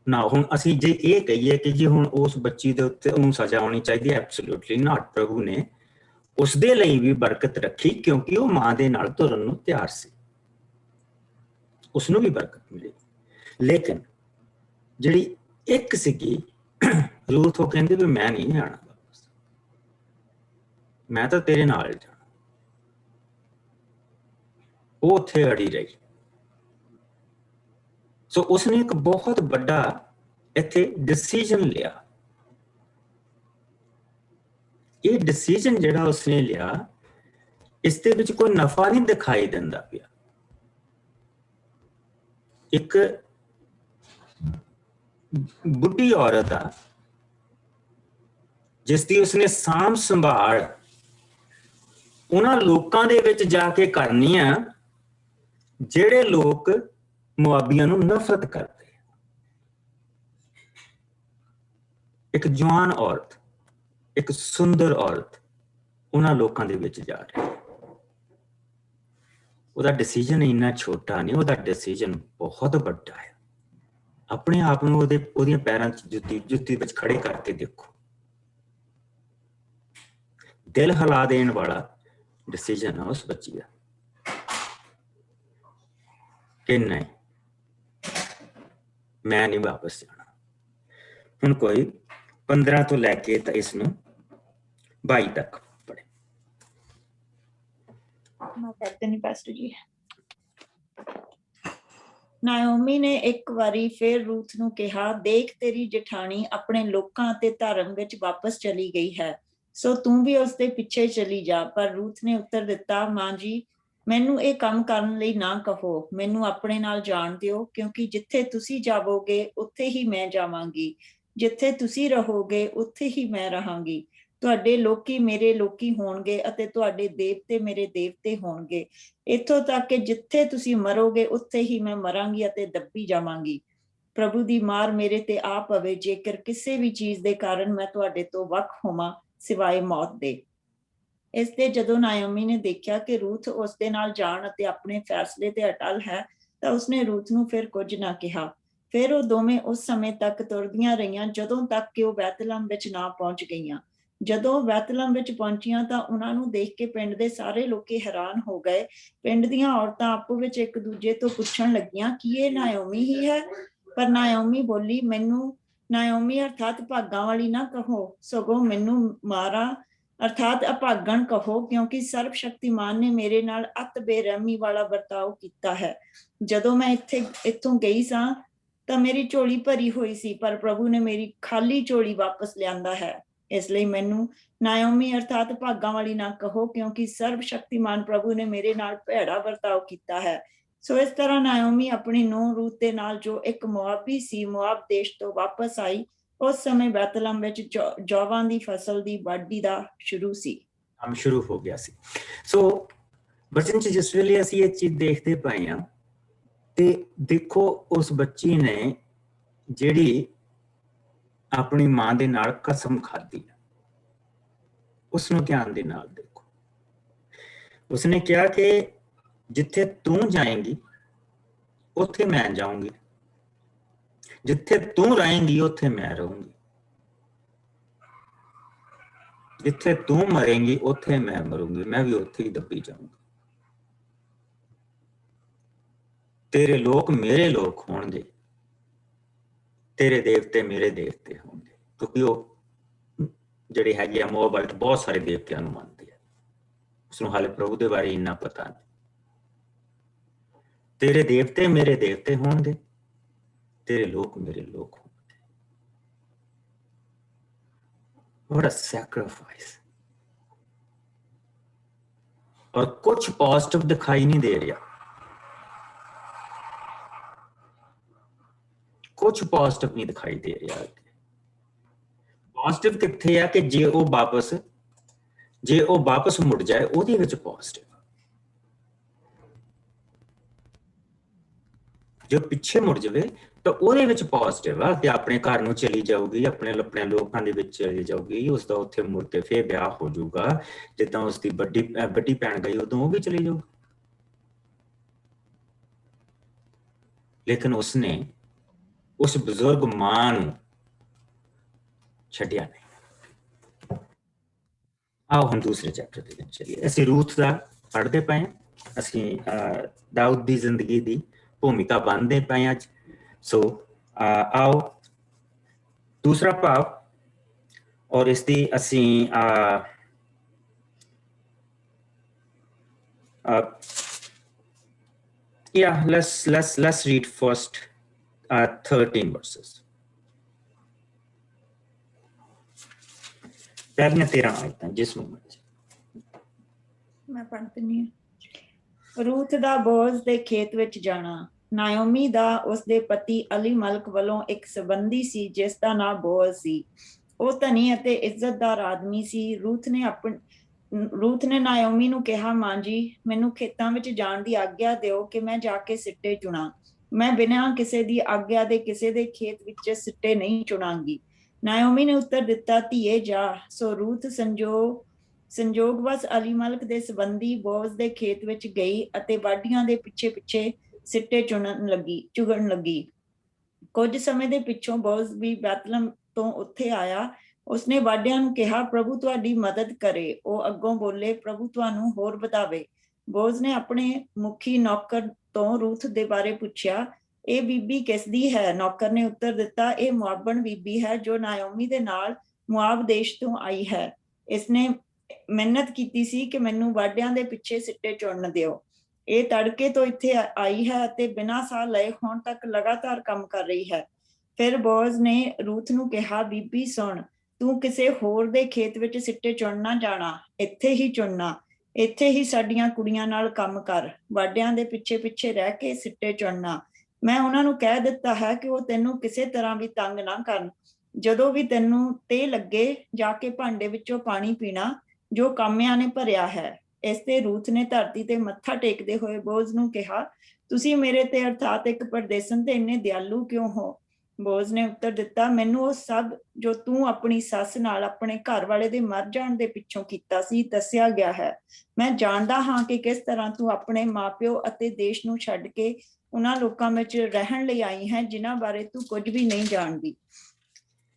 ਨਾ। ਹੁਣ ਅਸੀਂ ਜੇ ਇਹ ਕਹੀਏ ਕਿ ਜੀ ਹੁਣ ਉਸ ਬੱਚੀ ਦੇ ਉੱਤੇ ਉਹਨੂੰ ਸਜ਼ਾ ਹੋਣੀ ਚਾਹੀਦੀ ਹੈ, ਐਬਸੋਲੂਟਲੀ ਨਾਟ। ਪ੍ਰਭੂ ਨੇ ਉਸਦੇ ਲਈ ਵੀ ਬਰਕਤ ਰੱਖੀ ਕਿਉਂਕਿ ਉਹ ਮਾਂ ਦੇ ਨਾਲ ਤੁਰਨ ਨੂੰ ਤਿਆਰ ਸੀ, ਉਸਨੂੰ ਵੀ ਬਰਕਤ ਮਿਲੀ। ਲੇਕਿਨ ਜਿਹੜੀ ਇੱਕ ਸੀਗੀ ਰੂਥ, ਉਹ ਕਹਿੰਦੀ ਵੀ ਮੈਂ ਨਹੀਂ ਜਾਣਾ ਵਾਪਸ, ਮੈਂ ਤਾਂ ਤੇਰੇ ਨਾਲ ਜਾਣਾ। ਉਹ ਉੱਥੇ ਅੜੀ ਰਹੀ। ਸੋ ਉਸਨੇ ਇੱਕ ਬਹੁਤ ਵੱਡਾ ਇੱਥੇ ਡਿਸੀਜਨ ਲਿਆ। ਇਹ ਡਿਸੀਜਨ ਜਿਹੜਾ ਉਸਨੇ ਲਿਆ, ਇਸ ਦੇ ਵਿੱਚ ਕੋਈ ਨਫਾ ਨਹੀਂ ਦਿਖਾਈ ਦਿੰਦਾ ਪਿਆ। ਇੱਕ ਬੁੱਢੀ ਔਰਤ ਆ ਜਿਸ ਦੀ ਉਸਨੇ ਸਾਂਭ ਸੰਭਾਲ ਉਹਨਾਂ ਲੋਕਾਂ ਦੇ ਵਿੱਚ ਜਾ ਕੇ ਕਰਨੀ ਆ ਜਿਹੜੇ ਲੋਕ ਮੁਆਬੀਆਂ ਨੂੰ ਨਫ਼ਰਤ ਕਰਦੇ। ਇੱਕ ਜਵਾਨ ਔਰਤ, ਇੱਕ ਸੁੰਦਰ ਔਰਤ ਉਹਨਾਂ ਲੋਕਾਂ ਦੇ ਵਿੱਚ ਜਾ ਰਹੀ। ਉਹਦਾ ਡਿਸੀਜਨ ਇੰਨਾ ਛੋਟਾ ਨਹੀਂ, ਉਹਦਾ ਡਿਸੀਜਨ ਬਹੁਤ ਵੱਡਾ ਹੈ। ਆਪਣੇ ਆਪ ਨੂੰ ਉਹਦੀਆਂ ਪੈਰਾਂ 'ਚ ਜੁੱਤੀ ਵਿੱਚ ਖੜੇ ਕਰਕੇ ਦੇਖੋ। ਦਿਲ ਹਿਲਾ ਦੇਣ ਵਾਲਾ ਡਿਸੀਜਨ ਆ ਉਸ ਬੱਚੀ ਦਾ ਕਿ ਨਹੀਂ, ਮੈਂ ਨਹੀਂ ਵਾਪਸ ਜਾਣਾ। ਹੁਣ ਕੋਈ 15 ਤੋਂ ਲੈ ਕੇ ਤਾਂ ਇਸ ਨੂੰ 22 ਤੱਕ ਪੜ੍ਹੇ। ਮੈਂ ਪੜ੍ਹਦੇ ਨਹੀਂ ਪਾਸਟਰ ਜੀ। ਨਾਓਮੀ ਨੇ ਇੱਕ ਵਾਰੀ ਫਿਰ ਰੂਥ ਨੂੰ ਕਿਹਾ, ਦੇਖ ਤੇਰੀ ਜਠਾਣੀ ਆਪਣੇ ਲੋਕਾਂ ਅਤੇ ਧਰਮ ਵਿੱਚ ਵਾਪਸ ਚਲੀ ਗਈ ਹੈ, ਸੋ ਤੂੰ ਵੀ ਉਸ ਦੇ ਪਿੱਛੇ ਚਲੀ ਜਾ। ਪਰ ਰੂਥ ਨੇ ਉੱਤਰ ਦਿੱਤਾ, ਮਾਂ ਜੀ, ਮੈਨੂੰ ਇਹ ਕੰਮ ਕਰਨ ਲਈ ਨਾ ਕਹੋ, ਮੈਨੂੰ ਆਪਣੇ ਨਾਲ ਜਾਣ ਦਿਓ, ਕਿਉਂਕਿ ਜਿੱਥੇ ਤੁਸੀਂ ਜਾਵੋਗੇ ਉੱਥੇ ਹੀ ਮੈਂ ਜਾਵਾਂਗੀ। ਜਿੱਥੇ ਤੁਸੀਂ ਰਹੋਗੇ ਉੱਥੇ ਹੀ ਮੈਂ ਰਹਾਂਗੀ। ਤੁਹਾਡੇ ਲੋਕੀ ਮੇਰੇ ਲੋਕੀ ਹੋਣਗੇ ਅਤੇ ਤੁਹਾਡੇ ਦੇਵਤੇ ਮੇਰੇ ਦੇਵਤੇ ਹੋਣਗੇ। ਇੱਥੋਂ ਤੱਕ ਕਿ ਜਿੱਥੇ ਤੁਸੀਂ ਮਰੋਗੇ ਉੱਥੇ ਹੀ ਮੈਂ ਮਰਾਂਗੀ ਅਤੇ ਦੱਬੀ ਜਾਵਾਂਗੀ। ਪ੍ਰਭੂ ਦੀ ਮਾਰ ਮੇਰੇ ਤੇ ਆ ਪਵੇ ਜੇਕਰ ਕਿਸੇ ਵੀ ਚੀਜ਼ ਦੇ ਕਾਰਨ ਮੈਂ ਤੁਹਾਡੇ ਤੋਂ ਵੱਖ ਹੋਵਾਂ ਸਿਵਾਏ ਮੌਤ ਦੇ। ਇਸ ਤੇ ਜਦੋਂ ਨਾਇਓਮੀ ਨੇ ਦੇਖਿਆ ਕਿ ਰੂਥ ਉਸ ਦੇ ਨਾਲ ਜਾਣ ਅਤੇ ਆਪਣੇ ਫੈਸਲੇ ਤੇ ਅਟਲ ਹੈ ਤਾਂ ਉਸਨੇ ਰੂਥ ਨੂੰ ਫਿਰ ਕੁਝ ਨਾ ਕਿਹਾ। ਫਿਰ ਉਹ ਦੋਵੇਂ ਉਸ ਸਮੇਂ ਤੱਕ ਤੁਰਦੀਆਂ ਰਹੀਆਂ ਜਦੋਂ ਤੱਕ ਕਿ ਉਹ ਬੈਤਲਹਮ ਵਿੱਚ ਨਾ ਪਹੁੰਚ ਗਈਆਂ। ਜਦੋਂ ਉਹ ਬੈਤਲਹਮ ਵਿੱਚ ਪਹੁੰਚੀਆਂ ਤਾਂ ਉਹਨਾਂ ਨੂੰ ਦੇਖ ਕੇ ਪਿੰਡ ਦੇ ਸਾਰੇ ਲੋਕੀ ਹੈਰਾਨ ਹੋ ਗਏ। ਪਿੰਡ ਦੀਆਂ ਔਰਤਾਂ ਆਪੋ ਵਿੱਚ ਇੱਕ ਦੂਜੇ ਤੋਂ ਪੁੱਛਣ ਲੱਗੀਆਂ ਕਿ ਇਹ ਨਾਇਓਮੀ ਹੀ ਹੈ। ਪਰ ਨਾਇਓਮੀ ਬੋਲੀ, ਮੈਨੂੰ ਨਾਇਓਮੀ ਅਰਥਾਤ ਭਾਗਾਂ ਵਾਲੀ ਨਾ ਕਹੋ, ਸਗੋਂ ਮੈਨੂੰ ਮਾਰਾ ਅਰਥਾਤ ਅਭਾਗਣ ਕਹੋ, ਕਿਉਂਕਿ ਸਰਬ ਸ਼ਕਤੀਮਾਨ ਨੇ ਮੇਰੇ ਨਾਲ ਅਤ ਬੇਰਹਿਮੀ ਵਾਲਾ ਵਰਤਾਓ ਕੀਤਾ ਹੈ। ਜਦੋਂ ਮੈਂ ਇੱਥੋਂ ਗਈ ਸਾਂ ਤਾਂ ਮੇਰੀ ਝੋਲੀ ਭਰੀ ਹੋਈ ਸੀ, ਪਰ ਪ੍ਰਭੂ ਨੇ ਮੇਰੀ ਖਾਲੀ ਝੋਲੀ ਵਾਪਸ ਲਿਆਂਦਾ ਹੈ। ਇਸ ਲਈ ਮੈਨੂੰ ਨਾਇਓਮੀ ਅਰਥਾਤ ਭਾਗਾਂ ਵਾਲੀ ਨਾ ਕਹੋ, ਕਿਉਂਕਿ ਸਰਬ ਸ਼ਕਤੀਮਾਨ ਪ੍ਰਭੂ ਨੇ ਮੇਰੇ ਨਾਲ ਭੈੜਾ ਵਰਤਾਓ ਕੀਤਾ ਹੈ। ਸੋ ਇਸ ਤਰ੍ਹਾਂ ਨਾਇਓਮੀ ਆਪਣੀ ਨੂੰਹ ਰੂਥ ਦੇ ਨਾਲ, ਜੋ ਇੱਕ ਮੁਆਬੀ ਸੀ, ਮੁਆਬ ਦੇਸ਼ ਤੋਂ ਵਾਪਸ ਆਈ। ਉਸ ਸਮੇਂ ਬੈਤਲਹਮ ਵਿੱਚ ਜੌਵਾਂ ਦੀ ਫਸਲ ਦੀ ਵਾਢੀ ਦਾ ਸ਼ੁਰੂ ਹੋ ਗਿਆ ਸੀ। ਸੋ ਬਚਨ ਚ ਜਿਸ ਵੇਲੇ ਅਸੀਂ ਇਹ ਚੀਜ਼ ਦੇਖਦੇ ਪਏ ਹਾਂ ਤੇ ਦੇਖੋ ਉਸ ਬੱਚੀ ਨੇ ਜਿਹੜੀ ਆਪਣੀ ਮਾਂ ਦੇ ਨਾਲ ਕਸਮ ਖਾਧੀ, ਉਸਨੂੰ ਧਿਆਨ ਦੇ ਨਾਲ ਦੇਖੋ। ਉਸਨੇ ਕਿਹਾ ਕਿ ਜਿੱਥੇ ਤੂੰ ਜਾਏਂਗੀ ਉੱਥੇ ਮੈਂ ਜਾਊਂਗੀ, ਜਿੱਥੇ ਤੂੰ ਰਹੇਂਗੀ ਉੱਥੇ ਮੈਂ ਰਹੂੰਗੀ, ਜਿੱਥੇ ਤੂੰ ਮਰੇਂਗੀ ਉੱਥੇ ਮੈਂ ਮਰੂੰਗੀ, ਮੈਂ ਵੀ ਉੱਥੇ ਹੀ ਦੱਬੀ ਜਾਊਂਗੀ। ਤੇਰੇ ਲੋਕ ਮੇਰੇ ਲੋਕ ਹੋਣਗੇ, ਤੇਰੇ ਦੇਵਤੇ ਮੇਰੇ ਦੇਵਤੇ ਹੋਣਗੇ। ਕਿਉਂਕਿ ਉਹ ਜਿਹੜੇ ਹੈਗੇ ਆ ਮੋਆਬਾਈਟ ਬਹੁਤ ਸਾਰੇ ਦੇਵਤਿਆਂ ਨੂੰ ਮੰਨਦੇ ਆ, ਉਸਨੂੰ ਹਾਲੇ ਪ੍ਰਭੂ ਦੇ ਬਾਰੇ ਇੰਨਾ ਪਤਾ ਨਹੀਂ। ਤੇਰੇ ਦੇਵਤੇ ਮੇਰੇ ਦੇਵਤੇ ਹੋਣਗੇ, ਤੇਰੇ ਲੋਕ ਮੇਰੇ ਲੋਕ ਹੋਣਗੇ। What a sacrifice! और कुछ पॉजिटिव दिखाई नहीं दे रहा, कुछ पॉजिटिव नहीं दिखाई दे रहा। पॉजिटिव किथे है कि जे वो वापस मुड़ जाए ਉਹਦੇ ਵਿੱਚ पॉजिटिव, जो पिछे मुड़ जाए तो ਉਹਦੇ ਵਿੱਚ पॉजिटिव ਆ ਕਿ ਆਪਣੇ ਘਰ ਨੂੰ ਚਲੀ ਜਾਊਗੀ, ਆਪਣੇ ਲੋਕਾਂ ਦੇ ਵਿੱਚ ਚਲੀ ਜਾਊਗੀ, ਉਸਦਾ ਉੱਥੇ ਮੁੜ ਕੇ ਫੇਰ ਵਿਆਹ ਹੋ ਜਾਊਗਾ। ਜਿੱਦਾਂ ਉਸਦੀ ਵੱਡੀ ਭੈਣ ਗਈ ਉਦੋਂ ਉਹ ਵੀ ਚਲੀ ਜਾਊਗੀ। ਲੇਕਿਨ ਉਸਨੇ ਉਸ ਬਜ਼ੁਰਗ ਮਾਂ ਨੂੰ ਛੱਡਿਆ ਨਹੀਂ। ਆਓ ਹੁਣ ਦੂਸਰੇ ਚੈਪਟਰ ਦੇ ਵਿੱਚ ਚਲੀਏ। ਅਸੀਂ ਰੂਥ ਦਾ ਪੜ੍ਹਦੇ ਪਏ ਹਾਂ, ਅਸੀਂ ਦਾਊਦ ਦੀ ਜ਼ਿੰਦਗੀ ਦੀ ਭੂਮਿਕਾ ਬਣਦੇ ਪਏ ਅੱਜ। ਸੋ आओ दूसरा भाव और इसकी असी let's read first 13 verses. पहले 13 आयतां जिसमें मैं पढ़ दिंदी हां। रूथ दा बोअज दे खेत विच जाना। ਨਾਇਓਮੀ ਦਾ ਉਸਦੇ ਪਤੀ ਅਲੀਮਲਕ ਵੱਲੋਂ ਇੱਕ ਸੰਬੰਧੀ ਸੀ ਜਿਸ ਦਾ ਨਾਂ ਬੋਅਜ਼ ਸੀ। ਉਹ ਧਨੀ ਅਤੇ ਇੱਜ਼ਤਦਾਰ ਆਦਮੀ ਸੀ। ਰੂਥ ਨੇ ਨਾਇਓਮੀ ਨੂੰ ਕਿਹਾ, ਮਾਂ ਜੀ, ਮੈਨੂੰ ਖੇਤਾਂ ਵਿੱਚ ਜਾਣ ਦੀ ਆਗਿਆ ਦਿਓ ਕਿ ਮੈਂ ਜਾ ਕੇ ਸਿੱਟੇ ਚੁਣਾ। ਮੈਂ ਬਿਨਾਂ ਕਿਸੇ ਦੀ ਆਗਿਆ ਦੇ ਕਿਸੇ ਦੇ ਖੇਤ ਵਿੱਚ ਸਿੱਟੇ ਨਹੀਂ ਚੁਣਾਂਗੀ। ਨਾਇਓਮੀ ਨੇ ਉੱਤਰ ਦਿੱਤਾ, ਧੀਏ ਜਾ। ਸੋ ਰੂਥ ਸੰਜੋਗਵਸ ਅਲੀਮਲਕ ਦੇ ਸੰਬੰਧੀ ਬੋਅਜ਼ ਦੇ ਖੇਤ ਵਿੱਚ ਗਈ ਅਤੇ ਵਾਢੀਆਂ ਦੇ ਪਿੱਛੇ ਸਿੱਟੇ ਚੁਗਣ ਲੱਗੀ। ਕੁਝ ਸਮੇਂ ਦੇ ਪਿੱਛੋਂ ਬੋਅਜ਼ ਵੀ ਬੈਤਲਹਮ ਤੋਂ ਉੱਥੇ ਆਇਆ। ਉਸਨੇ ਵਾਢਿਆਂ ਨੂੰ ਕਿਹਾ, ਪ੍ਰਭੂ ਤੁਹਾਡੀ ਮਦਦ ਕਰੇ। ਉਹ ਅੱਗੋਂ ਬੋਲੇ, ਪ੍ਰਭੂ ਤੁਹਾਨੂੰ ਹੋਰ ਵਧਾਵੇ। ਬੋਅਜ਼ ਨੇ ਆਪਣੇ ਮੁਖੀ ਨੌਕਰ ਤੋਂ ਰੂਥ ਦੇ ਬਾਰੇ ਪੁੱਛਿਆ, ਇਹ ਬੀਬੀ ਕਿਸ ਦੀ ਹੈ? ਨੌਕਰ ਨੇ ਉੱਤਰ ਦਿੱਤਾ, ਇਹ ਮੁਆਬਣ ਬੀਬੀ ਹੈ ਜੋ ਨਾਇਓਮੀ ਦੇ ਨਾਲ ਮੁਆਬ ਦੇਸ਼ ਤੋਂ ਆਈ ਹੈ। ਇਸਨੇ ਮਿਹਨਤ ਕੀਤੀ ਸੀ ਕਿ ਮੈਨੂੰ ਵਾਢਿਆਂ ਦੇ ਪਿੱਛੇ ਸਿੱਟੇ ਚੁਣਨ ਦਿਓ। ਇਹ ਤੜਕੇ ਤੋਂ ਇੱਥੇ ਆਈ ਹੈ ਅਤੇ ਬਿਨਾਂ ਸਾਹ ਲਏ ਹੁਣ ਤੱਕ ਲਗਾਤਾਰ ਕੰਮ ਕਰ ਰਹੀ ਹੈ। ਫਿਰ ਬੋਅਜ਼ ਨੇ ਰੂਥ ਨੂੰ ਕਿਹਾ, ਬੀਬੀ ਸੁਣ, ਤੂੰ ਕਿਸੇ ਹੋਰ ਦੇ ਖੇਤ ਵਿੱਚ ਸਿੱਟੇ ਚੁਣਨਾ ਜਾਣਾ, ਇੱਥੇ ਹੀ ਚੁਣਨਾ। ਇੱਥੇ ਹੀ ਸਾਡੀਆਂ ਕੁੜੀਆਂ ਨਾਲ ਕੰਮ ਕਰ, ਵਾਢਿਆਂ ਦੇ ਪਿੱਛੇ ਰਹਿ ਕੇ ਸਿੱਟੇ ਚੁਣਨਾ। ਮੈਂ ਉਹਨਾਂ ਨੂੰ ਕਹਿ ਦਿੱਤਾ ਹੈ ਕਿ ਉਹ ਤੈਨੂੰ ਕਿਸੇ ਤਰ੍ਹਾਂ ਵੀ ਤੰਗ ਨਾ ਕਰਨ। ਜਦੋਂ ਵੀ ਤੈਨੂੰ ਤੇ ਲੱਗੇ, ਜਾ ਕੇ ਭਾਂਡੇ ਵਿੱਚੋਂ ਪਾਣੀ ਪੀਣਾ ਜੋ ਕਾਮਿਆਂ ਨੇ ਭਰਿਆ ਹੈ। ਇਸ ਤੇ ਰੂਥ ਨੇ ਧਰਤੀ ਤੇ ਮੱਥਾ ਟੇਕਦੇ ਹੋਏ ਬੋਜ਼ ਨੂੰ ਕਿਹਾ, ਤੁਸੀਂ ਮੇਰੇ ਤੇ ਅਰਥਾਤ ਇੱਕ ਪਰਦੇਸਨ ਤੇ ਇੰਨੇ ਦਿਆਲੂ ਕਿਉਂ ਹੋ? ਬੋਜ਼ ਨੇ ਉੱਤਰ ਦਿੱਤਾ, ਮੈਨੂੰ ਉਹ ਸਭ ਜੋ ਤੂੰ ਆਪਣੀ ਸੱਸ ਨਾਲ ਆਪਣੇ ਘਰ ਵਾਲੇ ਦੇ ਮਰ ਜਾਣ ਦੇ ਪਿੱਛੋਂ ਕੀਤਾ ਸੀ ਦੱਸਿਆ ਗਿਆ ਹੈ। ਮੈਂ ਜਾਣਦਾ ਹਾਂ ਕਿ ਕਿਸ ਤਰ੍ਹਾਂ ਤੂੰ ਆਪਣੇ ਮਾਪਿਓ ਅਤੇ ਦੇਸ਼ ਨੂੰ ਛੱਡ ਕੇ ਉਹਨਾਂ ਲੋਕਾਂ ਵਿੱਚ ਰਹਿਣ ਲਈ ਆਈ ਹੈ ਜਿਨ੍ਹਾਂ ਬਾਰੇ ਤੂੰ ਕੁਝ ਵੀ ਨਹੀਂ ਜਾਣਦੀ।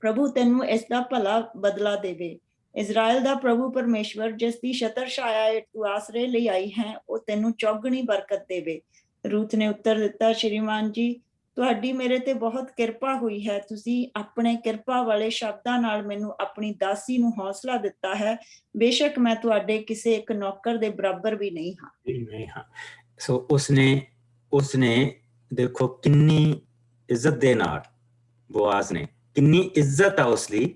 ਪ੍ਰਭੂ ਤੈਨੂੰ ਇਸ ਦਾ ਭਲਾ ਬਦਲਾ ਦੇਵੇ। ਇਜ਼ਰਾਈਲ ਦਾ ਪ੍ਰਭੂ ਪਰਮੇਸ਼ਵਰ, ਜਿਸ ਦੀ ਛਤਰ ਛਾਇਆ ਤੂੰ ਆਸਰੇ ਲਈ ਆਈ ਹੈ, ਉਹ ਤੈਨੂੰ ਚੌਗਣੀ ਬਰਕਤ ਦੇਵੇ। ਰੂਥ ਨੇ ਉੱਤਰ ਦਿੱਤਾ, ਸ਼੍ਰੀਮਾਨ ਜੀ, ਤੁਹਾਡੀ ਮੇਰੇ ਤੇ ਬਹੁਤ ਕਿਰਪਾ ਹੋਈ ਹੈ। ਤੁਸੀਂ ਆਪਣੇ ਕਿਰਪਾ ਵਾਲੇ ਸ਼ਬਦਾਂ ਨਾਲ ਮੈਨੂੰ ਆਪਣੀ ਦਾਸੀ ਨੂੰ ਹੌਸਲਾ ਦਿੱਤਾ ਹੈ। ਬੇਸ਼ੱਕ ਮੈਂ ਤੁਹਾਡੇ ਕਿਸੇ ਇੱਕ ਨੌਕਰ ਦੇ ਬਰਾਬਰ ਵੀ ਨਹੀਂ ਹਾਂ। ਸੋ ਉਸਨੇ ਦੇਖੋ ਕਿੰਨੀ ਇੱਜ਼ਤ ਦੇ ਨਾਲ, ਬੋਆਜ਼ ਨੇ ਕਿੰਨੀ ਇੱਜ਼ਤ ਆ ਉਸ ਲਈ,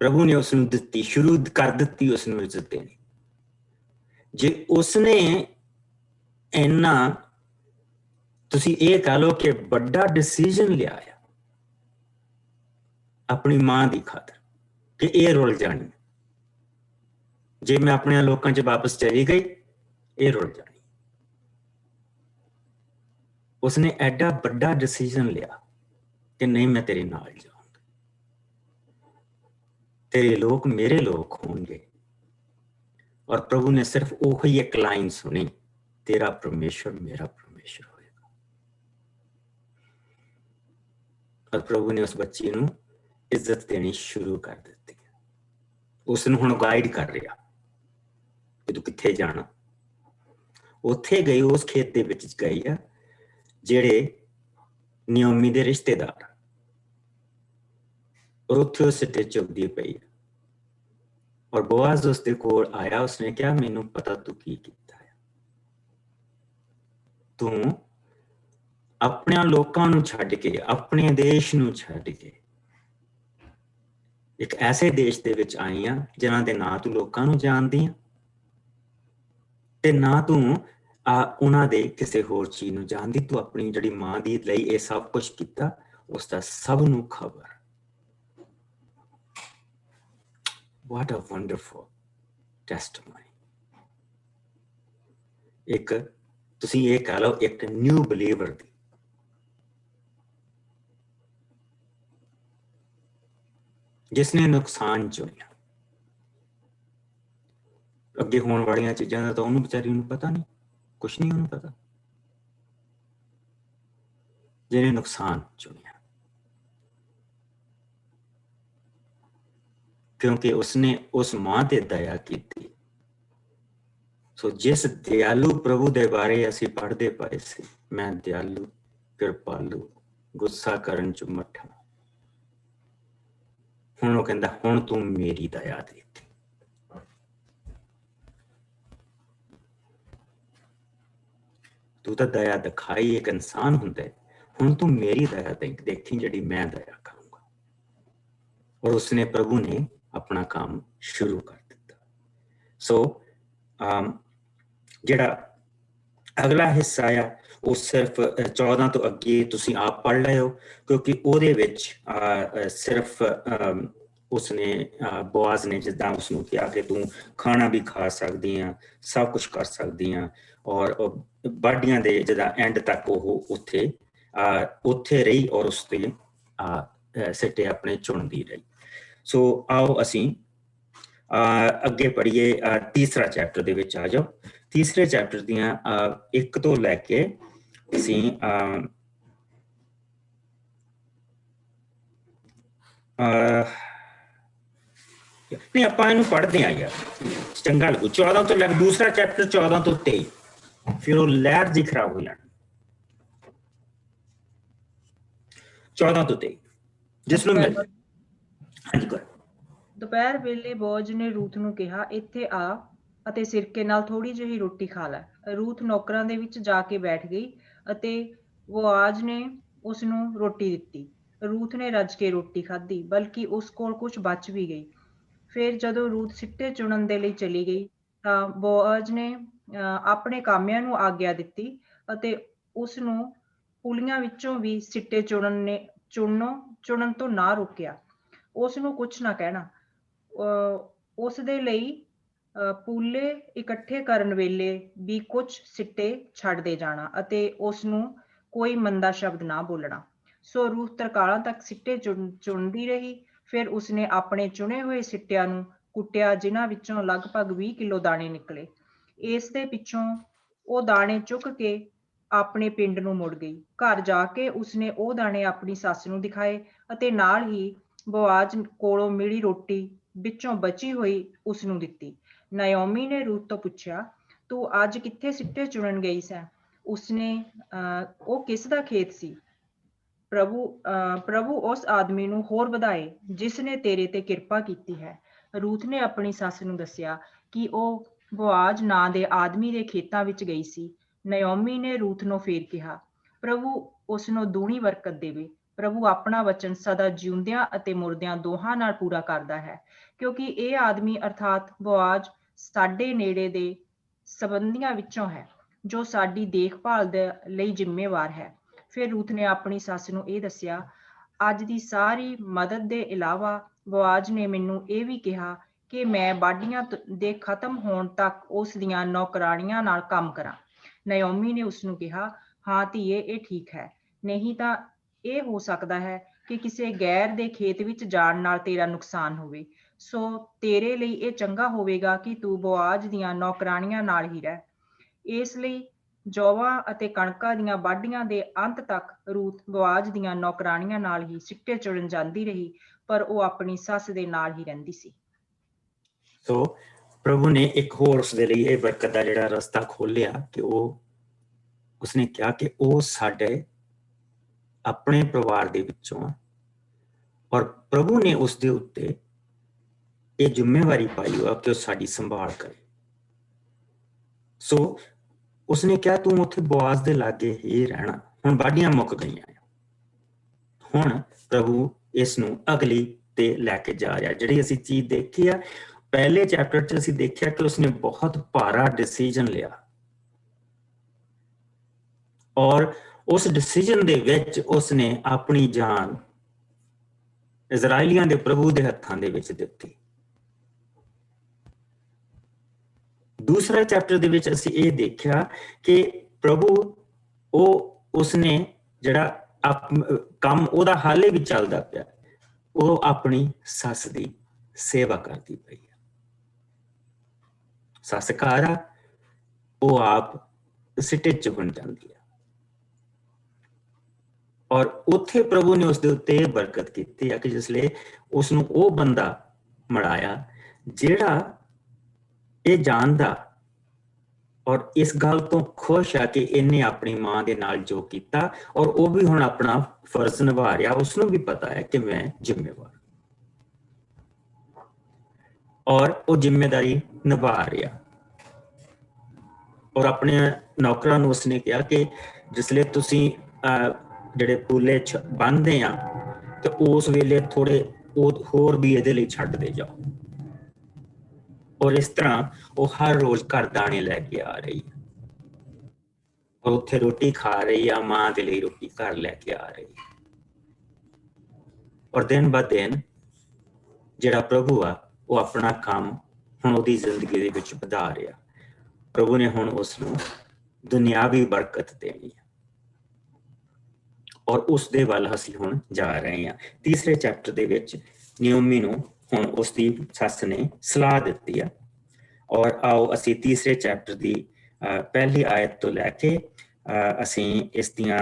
ਪ੍ਰਭੂ ਨੇ ਉਸਨੂੰ ਦਿੱਤੀ, ਸ਼ੁਰੂ ਕਰ ਦਿੱਤੀ ਉਸਨੂੰ ਇੱਜ਼ਤ ਦੇਣੀ। ਜੇ ਉਸਨੇ ਇੰਨਾ, ਤੁਸੀਂ ਇਹ ਕਹ ਲਓ ਕਿ ਵੱਡਾ ਡਿਸੀਜਨ ਲਿਆ ਆ ਆਪਣੀ ਮਾਂ ਦੀ ਖਾਤਰ ਕਿ ਇਹ ਰੁਲ ਜਾਣੀ, ਜੇ ਮੈਂ ਆਪਣੇ ਲੋਕਾਂ 'ਚ ਵਾਪਸ ਚਲੀ ਗਈ ਇਹ ਰੁਲ ਜਾਣੀ। ਉਸਨੇ ਐਡਾ ਵੱਡਾ ਡਿਸੀਜਨ ਲਿਆ ਕਿ ਨਹੀਂ, ਮੈਂ ਤੇਰੇ ਨਾਲ ਜਾਊਂਗਾ, ਤੇਰੇ ਲੋਕ ਮੇਰੇ ਲੋਕ ਹੋਣਗੇ। ਔਰ ਪ੍ਰਭੂ ਨੇ ਸਿਰਫ ਉਹੀ ਇੱਕ ਲਾਈਨ ਸੁਣੀ, ਤੇਰਾ ਪਰਮੇਸ਼ਰ ਮੇਰਾ ਪਰਮੇਸ਼ਰ ਹੋਏਗਾ। ਔਰ ਪ੍ਰਭੂ ਨੇ ਉਸ ਬੱਚੀ ਨੂੰ ਇੱਜ਼ਤ ਦੇਣੀ ਸ਼ੁਰੂ ਕਰ ਦਿੱਤੀ। ਉਸ ਨੂੰ ਹੁਣ ਗਾਈਡ ਕਰ ਰਿਹਾ ਕਿ ਤੂੰ ਕਿੱਥੇ ਜਾਣਾ। ਉੱਥੇ ਗਈ, ਉਸ ਖੇਤ ਦੇ ਵਿੱਚ ਗਈ ਆ ਜਿਹੜੇ ਨਿਯੋਮੀ ਦੇ ਰਿਸ਼ਤੇਦਾਰ, ਔਰ ਉੱਥੇ ਉਹ ਸਿੱਟੇ ਚੁੱਕਦੀ ਪਈ। ਔਰ ਬੋਆਜ਼ ਉਸਦੇ ਕੋਲ ਆਇਆ, ਉਸਨੇ ਕਿਹਾ, ਮੈਨੂੰ ਪਤਾ ਤੂੰ ਕੀ ਕੀਤਾ ਹੈ। ਤੂੰ ਆਪਣੇ ਲੋਕਾਂ ਨੂੰ ਛੱਡ ਕੇ, ਆਪਣੇ ਦੇਸ਼ ਨੂੰ ਛੱਡ ਕੇ ਇੱਕ ਐਸੇ ਦੇਸ਼ ਦੇ ਵਿੱਚ ਆਈ ਆ ਜਿਨ੍ਹਾਂ ਦੇ ਨਾਂ ਤੂੰ ਲੋਕਾਂ ਨੂੰ ਜਾਣਦੀ ਆ ਤੇ ਨਾ ਤੂੰ ਉਹਨਾਂ ਦੇ ਕਿਸੇ ਹੋਰ ਚੀਜ਼ ਨੂੰ ਜਾਣਦੀ। ਤੂੰ ਆਪਣੀ ਜਿਹੜੀ ਮਾਂ ਦੀ ਲਈ ਇਹ ਸਭ ਕੁਛ ਕੀਤਾ, ਉਸਦਾ ਸਭ ਨੂੰ ਖਬਰ। What a wonderful testimony। ਇੱਕ ਤੁਸੀਂ ਇਹ ਕਹ ਲਓ ਇੱਕ ਨਿਊ ਬਲੀਵਰ ਦੀ ਜਿਸਨੇ ਨੁਕਸਾਨ ਚੁਣਿਆ। ਅੱਗੇ ਹੋਣ ਵਾਲੀਆਂ ਚੀਜ਼ਾਂ ਦਾ ਤਾਂ ਉਹਨੂੰ ਵਿਚਾਰੀ ਨੂੰ ਪਤਾ ਨਹੀਂ, ਕੁਛ ਨਹੀਂ ਉਹਨੂੰ ਪਤਾ। ਜਿਹਨੇ ਨੁਕਸਾਨ ਚੁਣਿਆ ਕਿਉਂਕਿ ਉਸਨੇ ਉਸ ਮਾਂ ਤੇ ਦਇਆ ਕੀਤੀ। ਸੋ ਜਿਸ ਦਿਆਲੂ ਪ੍ਰਭੂ ਦੇ ਬਾਰੇ ਅਸੀਂ ਪੜ੍ਹਦੇ ਪਏ ਸੀ, ਮੈਂ ਦਿਆਲੂ, ਕਿਰਪਾਲੂ, ਗੁੱਸਾ ਕਰਨ ਚ ਮੱਠਾ, ਹੁਣ ਉਹ ਕਹਿੰਦਾ ਹੁਣ ਤੂੰ ਮੇਰੀ ਦਇਆ ਦੇਖੀ। ਤੂੰ ਤਾਂ ਦਇਆ ਦਿਖਾਈ ਇੱਕ ਇਨਸਾਨ ਹੁੰਦਾ, ਹੁਣ ਤੂੰ ਮੇਰੀ ਦਇਆ ਦੇਖੀ ਜਿਹੜੀ ਮੈਂ ਦਇਆ ਕਰੂੰਗਾ। ਔਰ ਉਸਨੇ ਪ੍ਰਭੂ ਨੇ ਆਪਣਾ ਕੰਮ ਸ਼ੁਰੂ ਕਰ ਦਿੱਤਾ। ਸੋ ਜਿਹੜਾ ਅਗਲਾ ਹਿੱਸਾ ਆ ਉਹ ਸਿਰਫ 14 ਤੋਂ ਅੱਗੇ ਤੁਸੀਂ ਆਪ ਪੜ੍ਹ ਲਿਓ, ਕਿਉਂਕਿ ਉਹਦੇ ਵਿੱਚ ਸਿਰਫ ਉਸਨੇ ਬੋਆਜ਼ ਨੇ ਜਿੱਦਾਂ ਉਸਨੂੰ ਕਿਹਾ ਕਿ ਤੂੰ ਖਾਣਾ ਵੀ ਖਾ ਸਕਦੀ ਆ, ਸਭ ਕੁਛ ਕਰ ਸਕਦੀ ਆ। ਔਰ ਬਾਡੀਆਂ ਦੇ ਜਿੱਦਾਂ ਐਂਡ ਤੱਕ ਉਹ ਉੱਥੇ ਰਹੀ ਔਰ ਉਸ ਤੇ ਸਿੱਟੇ ਆਪਣੇ ਚੁਣਦੀ ਰਹੀ। ਸੋ ਆਓ ਅਸੀਂ ਅੱਗੇ ਪੜ੍ਹੀਏ। ਤੀਸਰਾ ਚੈਪਟਰ ਦੇ ਵਿੱਚ ਆ ਜਾਓ। ਤੀਸਰੇ ਚੈਪਟਰ ਦੀਆਂ 1 ਤੋਂ ਲੈ ਕੇ ਅਸੀਂ ਨਹੀਂ ਆਪਾਂ ਇਹਨੂੰ ਪੜ੍ਹਦੇ ਆ ਯਾਰ, ਚੰਗਾ ਲੱਗੂ। 14 ਤੋਂ ਲੈ ਕੇ ਦੂਸਰਾ ਚੈਪਟਰ 14 ਤੋਂ 23, ਫਿਰ ਉਹ ਲਹਿਰ ਜੀ ਖਰਾਬ ਹੋ ਜਾਣੀ। 14 ਤੋਂ 23 ਜਿਸ ਨੂੰ ਮਿਲ। ਹਾਂਜੀ ਕਰ। ਦੁਪਹਿਰ ਵੇਲੇ ਬੋਜ਼ ਨੇ ਰੂਥ ਨੂੰ ਕਿਹਾ, ਇੱਥੇ ਆ ਅਤੇ ਸਿਰਕੇ ਨਾਲ ਥੋੜੀ ਜਿਹੀ ਰੋਟੀ ਖਾ ਲੈ। ਰੂਥ ਨੌਕਰਾਂ ਦੇ ਵਿੱਚ ਜਾ ਕੇ ਬੈਠ ਗਈ ਅਤੇ ਬੋਆਜ਼ ਨੇ ਉਸ ਨੂੰ ਰੋਟੀ ਦਿੱਤੀ। ਰੂਥ ਨੇ ਰੱਜ ਕੇ ਰੋਟੀ ਖਾਧੀ, ਬਲਕਿ ਉਸ ਕੋਲ ਕੁਝ ਬਚ ਵੀ ਗਈ। ਫਿਰ ਜਦੋਂ ਰੂਥ ਸਿੱਟੇ ਚੁਣਨ ਦੇ ਲਈ ਚਲੀ ਗਈ ਤਾਂ ਬੋਆਜ਼ ਨੇ ਆਪਣੇ ਕਾਮਿਆਂ ਨੂੰ ਆਗਿਆ ਦਿੱਤੀ ਅਤੇ ਉਸ ਨੂੰ ਪੁਲੀਆਂ ਵਿੱਚੋਂ ਵੀ ਸਿੱਟੇ ਚੁਣੋ ਚੁਣਨ ਤੋਂ ਨਾ ਰੋਕਿਆ। ਉਸ ਨੂੰ ਕੁਛ ਨਾ ਕਹਿਣਾ। ਉਸ ਦੇ ਲਈ ਪੂਲੇ ਇਕੱਠੇ ਕਰਨ ਵੇਲੇ ਵੀ ਕੁਝ ਸਿੱਟੇ ਛੱਡਦੇ ਜਾਣਾ ਅਤੇ ਉਸ ਨੂੰ ਕੋਈ ਮੰਦਾ ਸ਼ਬਦ ਨਾ ਬੋਲਣਾ। ਸੋ ਰੂਥ ਤਰਕਾਲਾਂ ਤੱਕ ਸਿੱਟੇ ਚੁਣਦੀ ਰਹੀ। ਫਿਰ ਉਸਨੇ ਆਪਣੇ ਚੁਣੇ ਹੋਏ ਸਿੱਟਿਆਂ ਨੂੰ ਕੁੱਟਿਆ, ਜਿਨ੍ਹਾਂ ਵਿੱਚੋਂ ਲਗਭਗ 20 ਕਿਲੋ ਦਾਣੇ ਨਿਕਲੇ। ਇਸ ਦੇ ਪਿੱਛੋਂ ਉਹ ਦਾਣੇ ਚੁੱਕ ਕੇ ਆਪਣੇ ਪਿੰਡ ਨੂੰ ਮੁੜ ਗਈ। ਘਰ ਜਾ ਕੇ ਉਸਨੇ ਉਹ ਦਾਣੇ ਆਪਣੀ ਸੱਸ ਨੂੰ ਦਿਖਾਏ ਅਤੇ ਨਾਲ ਹੀ ਬੋਆਜ਼ ਕੋਲੋਂ ਮਿਲੀ ਰੋਟੀ ਵਿੱਚੋਂ ਬਚੀ ਹੋਈ ਉਸਨੂੰ ਦਿੱਤੀ। ਨਾਓਮੀ ਨੇ ਰੂਥ ਤੋਂ ਪੁੱਛਿਆ, ਤੂੰ ਅੱਜ ਕਿੱਥੇ ਸਿੱਟੇ ਚੁਣਨ ਗਈ ਸੈਂ? ਉਸਨੇ ਉਹ ਕਿਸ ਦਾ ਖੇਤ ਸੀ? ਪ੍ਰਭੂ ਉਸ ਆਦਮੀ ਨੂੰ ਹੋਰ ਵਧਾਏ ਜਿਸ ਨੇ ਤੇਰੇ ਤੇ ਕਿਰਪਾ ਕੀਤੀ ਹੈ। ਰੂਥ ਨੇ ਆਪਣੀ ਸੱਸ ਨੂੰ ਦੱਸਿਆ ਕਿ ਉਹ ਬੋਆਜ਼ ਨਾਂ ਦੇ ਆਦਮੀ ਦੇ ਖੇਤਾਂ ਵਿੱਚ ਗਈ ਸੀ। ਨਾਓਮੀ ਨੇ ਰੂਥ ਨੂੰ ਫੇਰ ਕਿਹਾ, ਪ੍ਰਭੂ ਉਸ ਨੂੰ ਦੂਣੀ ਬਰਕਤ ਦੇਵੇ। ਪ੍ਰਭੂ ਆਪਣਾ ਵਚਨ ਸਦਾ ਜਿਉਂਦਿਆਂ ਅਤੇ ਮੁਰਦਿਆਂ ਦੋਹਾਂ ਨਾਲ ਪੂਰਾ ਕਰਦਾ ਹੈ, ਕਿਉਂਕਿ ਇਹ ਆਦਮੀ ਅਰਥਾਤ ਬੋਆਜ਼ ਸਾਡੇ ਨੇੜੇ ਦੇ ਸੰਬੰਧੀਆਂ ਵਿੱਚੋਂ ਹੈ, ਜੋ ਸਾਡੀ ਦੇਖਭਾਲ ਦੇ ਲਈ ਜ਼ਿੰਮੇਵਾਰ ਹੈ। ਫਿਰ ਰੂਥ ਨੇ ਆਪਣੀ ਸੱਸ ਨੂੰ ਇਹ ਦੱਸਿਆ, ਅੱਜ ਦੀ ਸਾਰੀ ਮਦਦ ਦੇ ਇਲਾਵਾ ਬੋਆਜ਼ ਨੇ ਮੈਨੂੰ ਇਹ ਵੀ ਕਿਹਾ ਕਿ ਮੈਂ ਵਾਢੀਆਂ ਦੇ ਖਤਮ ਹੋਣ ਤੱਕ ਉਸ ਦੀਆਂ ਨੌਕਰਾਣੀਆਂ ਨਾਲ ਕੰਮ ਕਰਾਂ। ਨਾਓਮੀ ਨੇ ਉਸਨੂੰ ਕਿਹਾ, ਹਾਂ ਧੀਏ, ਇਹ ਠੀਕ ਹੈ। ਨਹੀਂ ਤਾਂ ਇਹ ਹੋ ਸਕਦਾ ਹੈ ਕਿ ਕਿਸੇ ਗੈਰ ਦੇ ਖੇਤ ਵਿੱਚ ਜਾਣ ਨਾਲ ਤੇਰਾ ਨੁਕਸਾਨ ਹੋਵੇ। ਸੋ ਤੇਰੇ ਲਈ ਇਹ ਚੰਗਾ ਹੋਵੇਗਾ ਕਿ ਤੂੰ ਬੋਆਜ਼ ਦੀਆਂ ਨੌਕਰਾਣੀਆਂ ਨਾਲ ਹੀ ਰਹਿ। ਇਸ ਲਈ ਜੌਆਂ ਅਤੇ ਕਣਕਾਂ ਦੀਆਂ ਵਾਢੀਆਂ ਦੇ ਅੰਤ ਤੱਕ ਰੂਥ ਬੋਆਜ਼ ਦੀਆਂ ਨੌਕਰਾਣੀਆਂ ਨਾਲ ਹੀ ਸਿੱਟੇ ਚੁਣਨ ਜਾਂਦੀ ਰਹੀ, ਪਰ ਉਹ ਆਪਣੀ ਸੱਸ ਦੇ ਨਾਲ ਹੀ ਰਹਿੰਦੀ ਸੀ। ਸੋ ਪ੍ਰਭੂ ਨੇ ਇੱਕ ਹੋਰ ਉਸਦੇ ਲਈ ਇਹ ਬਰਕਤ ਦਾ ਜਿਹੜਾ ਰਸਤਾ ਖੋਲਿਆ ਕਿ ਉਸਨੇ ਕਿਹਾ ਕਿ ਉਹ ਸਾਡੇ ਆਪਣੇ ਪਰਿਵਾਰ ਦੇ ਵਿੱਚੋਂ, ਔਰ ਪ੍ਰਭੂ ਨੇ ਉਸਦੇ ਉੱਤੇ ਇਹ ਜ਼ਿੰਮੇਵਾਰੀ ਪਾਈ ਹੋਇਆ ਕਿ ਉਹ ਸਾਡੀ ਸੰਭਾਲ ਕਰੇ। ਸੋ ਉਸਨੇ ਕਿਹਾ, ਤੂੰ ਉੱਥੇ ਬੋਆਜ਼ ਦੇ ਲਾਗੇ ਹੀ ਰਹਿਣਾ। ਹੁਣ ਵਾਢੀਆਂ ਮੁੱਕ ਗਈਆਂ, ਹੁਣ ਪ੍ਰਭੂ ਇਸ ਨੂੰ ਅਗਲੀ ਤੇ ਲੈ ਕੇ ਜਾ ਰਿਹਾ। ਜਿਹੜੀ ਅਸੀਂ ਚੀਜ਼ ਦੇਖੀ ਆ ਪਹਿਲੇ ਚੈਪਟਰ 'ਚ, ਅਸੀਂ ਦੇਖਿਆ ਕਿ ਉਸਨੇ ਬਹੁਤ ਭਾਰਾ ਡਿਸੀਜਨ ਲਿਆ, ਔਰ ਉਸ ਡਿਸੀਜਨ ਦੇ ਵਿੱਚ ਉਸਨੇ ਆਪਣੀ ਜਾਨ ਇਜ਼ਰਾਈਲੀਆਂ ਦੇ ਪ੍ਰਭੂ ਦੇ ਹੱਥਾਂ ਦੇ ਵਿੱਚ ਦਿੱਤੀ। ਦੂਸਰੇ ਚੈਪਟਰ ਦੇ ਵਿੱਚ ਅਸੀਂ ਇਹ ਦੇਖਿਆ ਕਿ ਪ੍ਰਭੂ ਉਸਨੇ ਜਿਹੜਾ ਕੰਮ ਉਹਦਾ ਹਾਲੇ ਵੀ ਚੱਲਦਾ ਪਿਆ, ਉਹ ਆਪਣੀ ਸੱਸ ਦੀ ਸੇਵਾ ਕਰਦੀ ਪਈ ਹੈ। ਸੱਸ ਘਰ ਆ, ਉਹ ਆਪ ਸਿੱਟੇ ਚੁਗਣ ਜਾਂਦੀ ਹੈ, ਔਰ ਉੱਥੇ ਪ੍ਰਭੂ ਨੇ ਉਸਦੇ ਉੱਤੇ ਇਹ ਬਰਕਤ ਕੀਤੀ ਹੈ ਕਿ ਜਿਸਲੇ ਉਸਨੂੰ ਉਹ ਬੰਦਾ ਮਿਲਾਇਆ ਜਿਹੜਾ ਇਹ ਜਾਣਦਾ ਔਰ ਇਸ ਗੱਲ ਤੋਂ ਖੁਸ਼ ਆ ਕਿ ਇਹਨੇ ਆਪਣੀ ਮਾਂ ਦੇ ਨਾਲ ਜੋ ਕੀਤਾ, ਔਰ ਉਹ ਵੀ ਹੁਣ ਆਪਣਾ ਫਰਜ਼ ਨਿਭਾ ਰਿਹਾ। ਉਸਨੂੰ ਵੀ ਪਤਾ ਹੈ ਕਿ ਮੈਂ ਜ਼ਿੰਮੇਵਾਰ, ਔਰ ਉਹ ਜ਼ਿੰਮੇਦਾਰੀ ਨਿਭਾ ਰਿਹਾ। ਔਰ ਆਪਣੇ ਨੌਕਰਾਂ ਨੂੰ ਉਸਨੇ ਕਿਹਾ ਕਿ ਜਿਸਲੇ ਤੁਸੀਂ ਜਿਹੜੇ ਪੂਲੇ ਬੰਨ੍ਹਦੇ ਆ ਤੇ ਉਸ ਵੇਲੇ ਥੋੜੇ ਹੋਰ ਵੀ ਇਹਦੇ ਲਈ ਛੱਡਦੇ ਜਾਓ। ਔਰ ਇਸ ਤਰ੍ਹਾਂ ਉਹ ਹਰ ਰੋਜ਼ ਘਰ ਦਾਣੇ ਲੈ ਕੇ ਆ ਰਹੀ ਹੈ, ਔਰ ਉੱਥੇ ਰੋਟੀ ਖਾ ਰਹੀ ਆ, ਮਾਂ ਦੇ ਲਈ ਰੋਟੀ ਘਰ ਲੈ ਕੇ ਆ ਰਹੀ ਹੈ। ਔਰ ਦਿਨ ਬ ਦਿਨ ਜਿਹੜਾ ਪ੍ਰਭੂ ਆ ਉਹ ਆਪਣਾ ਕੰਮ ਹੁਣ ਉਹਦੀ ਜ਼ਿੰਦਗੀ ਦੇ ਵਿੱਚ ਵਧਾ ਰਿਹਾ। ਪ੍ਰਭੂ ਨੇ ਹੁਣ ਉਸਨੂੰ ਦੁਨਿਆਵੀ ਬਰਕਤ ਦੇਣੀ ਹੈ, ਔਰ ਉਸ ਦੇ ਵੱਲ ਅਸੀਂ ਹੁਣ ਜਾ ਰਹੇ ਹਾਂ। ਤੀਸਰੇ ਚੈਪਟਰ ਦੇ ਵਿੱਚ ਨਾਓਮੀ ਨੂੰ ਹੁਣ ਉਸਦੀ ਸੱਸ ਨੇ ਸਲਾਹ ਦਿੱਤੀ ਆ, ਔਰ ਆਓ ਅਸੀਂ ਤੀਸਰੇ ਚੈਪਟਰ ਦੀ ਪਹਿਲੀ ਆਇਤ ਤੋਂ ਲੈ ਕੇ ਅਸੀਂ ਇਸ ਦੀਆਂ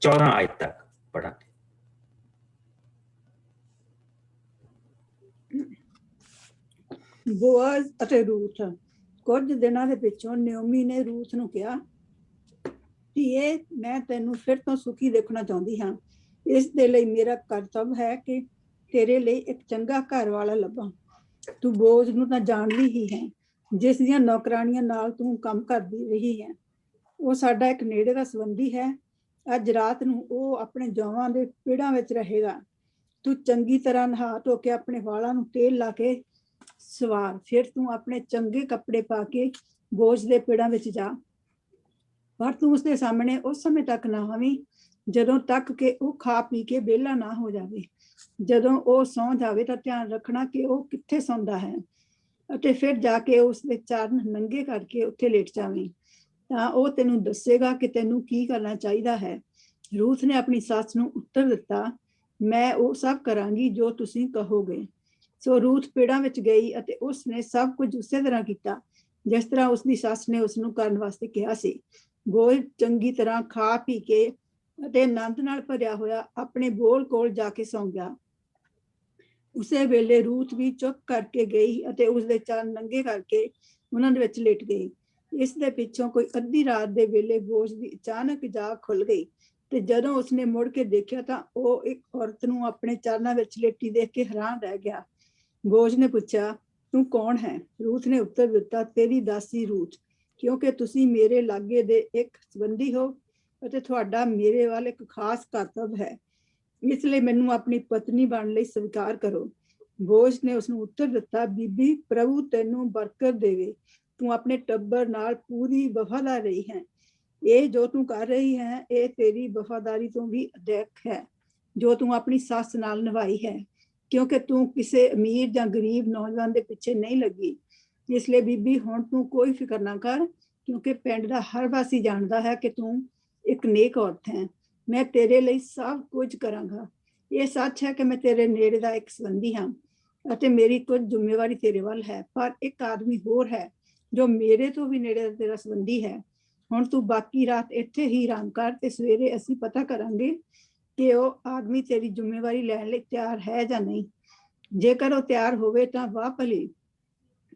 14 ਆਇਤ ਤੱਕ ਪੜਾਂਗੇ। ਬੋਆਜ਼ ਅਤੇ ਰੂਥ। ਕੁਝ ਦਿਨਾਂ ਦੇ ਪਿੱਛੋਂ ਨਾਓਮੀ ਨੇ ਰੂਥ ਨੂੰ ਕਿਹਾ, ਧੀਏ, ਮੈਂ ਤੈਨੂੰ ਫਿਰ ਤੋਂ ਸੁਖੀ ਦੇਖਣਾ ਚਾਹੁੰਦੀ ਹਾਂ। ਇਸ ਦੇ ਲਈ ਮੇਰਾ ਕਰਤੱਵ ਹੈ ਕਿ ਤੇਰੇ ਲਈ ਇੱਕ ਚੰਗਾ ਘਰ ਵਾਲਾ ਲੱਭਾਂ। ਤੂੰ ਬੋਝ ਨੂੰ ਤਾਂ ਜਾਣਦੀ ਹੀ ਹੈ, ਜਿਸ ਦੀਆਂ ਨੌਕਰਾਣੀਆਂ ਨਾਲ ਤੂੰ ਕੰਮ ਕਰਦੀ ਰਹੀ ਹੈ। ਉਹ ਸਾਡਾ ਇੱਕ ਨੇੜੇ ਦਾ ਸੰਬੰਧੀ ਹੈ। ਅੱਜ ਰਾਤ ਨੂੰ ਉਹ ਆਪਣੇ ਜੌਆਂ ਦੇ ਪੇੜਾਂ ਵਿੱਚ ਰਹੇਗਾ। ਤੂੰ ਚੰਗੀ ਤਰ੍ਹਾਂ ਨਹਾ ਧੋ ਕੇ ਆਪਣੇ ਵਾਲਾਂ ਨੂੰ ਤੇਲ ਲਾ ਕੇ ਸਵਾਰ, ਫਿਰ ਤੂੰ ਆਪਣੇ ਚੰਗੇ ਕੱਪੜੇ ਪਾ ਕੇ ਬੋਝ ਦੇ ਪੇੜਾਂ ਵਿੱਚ ਜਾ। ਪਰ ਤੂੰ ਉਸਦੇ ਸਾਹਮਣੇ ਉਸ ਸਮੇਂ ਤੱਕ ਨਾ ਆਵੀਂ ਜਦੋਂ ਤੱਕ ਕਿ ਉਹ ਖਾ ਪੀ ਕੇ ਵਿਹਲਾ ਨਾ ਹੋ ਜਾਵੇ। ਜਦੋਂ ਉਹ ਸੌਂ ਜਾਵੇ ਤਾਂ ਧਿਆਨ ਰੱਖਣਾ ਕਿ ਉਹ ਕਿੱਥੇ ਸੌਂਦਾ ਹੈ, ਅਤੇ ਫਿਰ ਜਾ ਕੇ ਉਸਦੇ ਚਰਨ ਨੰਗੇ ਕਰਕੇ ਉੱਥੇ ਲੇਟ ਜਾਵੇਂ, ਤਾਂ ਉਹ ਤੈਨੂੰ ਦੱਸੇਗਾ ਕਿ ਤੈਨੂੰ ਕੀ ਕਰਨਾ ਚਾਹੀਦਾ ਹੈ। ਰੂਥ ਨੇ ਆਪਣੀ ਸੱਸ ਨੂੰ ਉੱਤਰ ਦਿੱਤਾ, ਮੈਂ ਉਹ ਸਭ ਕਰਾਂਗੀ ਜੋ ਤੁਸੀਂ ਕਹੋਗੇ। ਸੋ ਰੂਥ ਪੇੜਾਂ ਵਿੱਚ ਗਈ ਅਤੇ ਉਸਨੇ ਸਭ ਕੁਝ ਉਸੇ ਤਰ੍ਹਾਂ ਕੀਤਾ ਜਿਸ ਤਰ੍ਹਾਂ ਉਸਦੀ ਸੱਸ ਨੇ ਉਸਨੂੰ ਕਰਨ ਵਾਸਤੇ ਕਿਹਾ ਸੀ। ਬੋਅਜ਼ ਚੰਗੀ ਤਰ੍ਹਾਂ ਖਾ ਪੀ ਕੇ ਅਤੇ ਆਨੰਦ ਨਾਲ ਭਰਿਆ ਹੋਇਆ ਆਪਣੇ ਬੋਲ ਕੋਲ ਜਾ ਕੇ ਸੌਂ ਗਿਆ। ਉਸੇ ਵੇਲੇ ਰੂਥ ਵੀ ਚੁੱਪ ਕਰਕੇ ਗਈ ਅਤੇ ਉਸਦੇ ਚਰਨ ਨੰਗੇ ਕਰਕੇ ਉਹਨਾਂ ਦੇ ਵਿੱਚ ਲੇਟ ਗਈ। ਇਸ ਦੇ ਪਿੱਛੋਂ ਕੋਈ ਅੱਧੀ ਰਾਤ ਦੇ ਵੇਲੇ ਬੋਅਜ਼ ਦੀ ਅਚਾਨਕ ਜਾਗ ਖੁੱਲ ਗਈ, ਤੇ ਜਦੋਂ ਉਸਨੇ ਮੁੜ ਕੇ ਦੇਖਿਆ ਤਾਂ ਉਹ ਇੱਕ ਔਰਤ ਨੂੰ ਆਪਣੇ ਚਰਨਾਂ ਵਿੱਚ ਲੇਟੀ ਦੇਖ ਕੇ ਹੈਰਾਨ ਰਹਿ ਗਿਆ। ਬੋਅਜ਼ ਨੇ ਪੁੱਛਿਆ, ਤੂੰ ਕੌਣ ਹੈ? ਰੂਥ ਨੇ ਉੱਤਰ ਦਿੱਤਾ, ਤੇਰੀ ਦਾਸੀ ਰੂਥ, ਕਿਉਂਕਿ ਤੁਸੀਂ ਮੇਰੇ ਲਾਗੇ ਦੇ ਇੱਕ ਸੰਬੰਧੀ ਹੋ ਅਤੇ ਤੁਹਾਡਾ ਮੇਰੇ ਵੱਲ ਇੱਕ ਖਾਸ ਕਰਤੱਵ ਹੈ, ਇਸ ਲਈ ਮੈਨੂੰ ਆਪਣੀ ਪਤਨੀ ਬਣਨ ਲਈ ਸਵੀਕਾਰ ਕਰੋ। ਬੋਅਜ਼ ਨੇ ਉਸਨੂੰ ਉੱਤਰ ਦਿੱਤਾ, ਬੀਬੀ, ਪ੍ਰਭੂ ਤੈਨੂੰ ਬਰਕਤ ਦੇਵੇ, ਤੂੰ ਆਪਣੇ ਟੱਬਰ ਨਾਲ ਪੂਰੀ ਵਫਾਦਾਰ ਰਹੀ ਹੈ। ਇਹ ਜੋ ਤੂੰ ਕਰ ਰਹੀ ਹੈ ਇਹ ਤੇਰੀ ਵਫਾਦਾਰੀ ਤੋਂ ਵੀ ਅਧਿਕ ਹੈ ਜੋ ਤੂੰ ਆਪਣੀ ਸੱਸ ਨਾਲ ਨਿਭਾਈ ਹੈ, ਕਿਉਂਕਿ ਤੂੰ ਕਿਸੇ ਅਮੀਰ ਜਾਂ ਗਰੀਬ ਨੌਜਵਾਨ ਦੇ ਪਿੱਛੇ ਨਹੀਂ ਲੱਗੀ। ਇਸ ਲਈ ਬੀਬੀ, ਹੁਣ ਤੂੰ ਕੋਈ ਫਿਕਰ ਨਾ ਕਰ, ਕਿਉਂਕਿ ਪਿੰਡ ਦਾ ਹਰ ਵਾਸੀ ਜਾਣਦਾ ਹੈ ਕਿ ਤੂੰ ਇੱਕ ਨੇਕ ਔਰਤ ਹੈ। ਮੈਂ ਤੇਰੇ ਲਈ ਸਭ ਕੁਝ ਕਰਾਂਗਾ। ਇਹ ਸੱਚ ਹੈ ਕਿ ਮੈਂ ਤੇਰੇ ਨੇੜੇ ਦਾ ਇੱਕ ਸੰਬੰਧੀ ਹਾਂ ਅਤੇ ਮੇਰੀ ਕੁਝ ਜ਼ਿੰਮੇਵਾਰੀ ਤੇਰੇ ਵੱਲ ਹੈ, ਪਰ ਇੱਕ ਆਦਮੀ ਹੋਰ ਹੈ ਜੋ ਮੇਰੇ ਤੋਂ ਵੀ ਨੇੜੇ ਦਾ ਤੇਰਾ ਸੰਬੰਧੀ ਹੈ। ਹੁਣ ਤੂੰ ਬਾਕੀ ਰਾਤ ਇੱਥੇ ਹੀ ਆਰਾਮ ਕਰ ਤੇ ਸਵੇਰੇ ਅਸੀਂ ਪਤਾ ਕਰਾਂਗੇ ਕਿ ਉਹ ਆਦਮੀ ਤੇਰੀ ਜ਼ਿੰਮੇਵਾਰੀ ਲੈਣ ਲਈ ਤਿਆਰ ਹੈ ਜਾਂ ਨਹੀਂ। ਜੇਕਰ ਉਹ ਤਿਆਰ ਹੋਵੇ ਤਾਂ ਵਾਹ ਭਲੀ,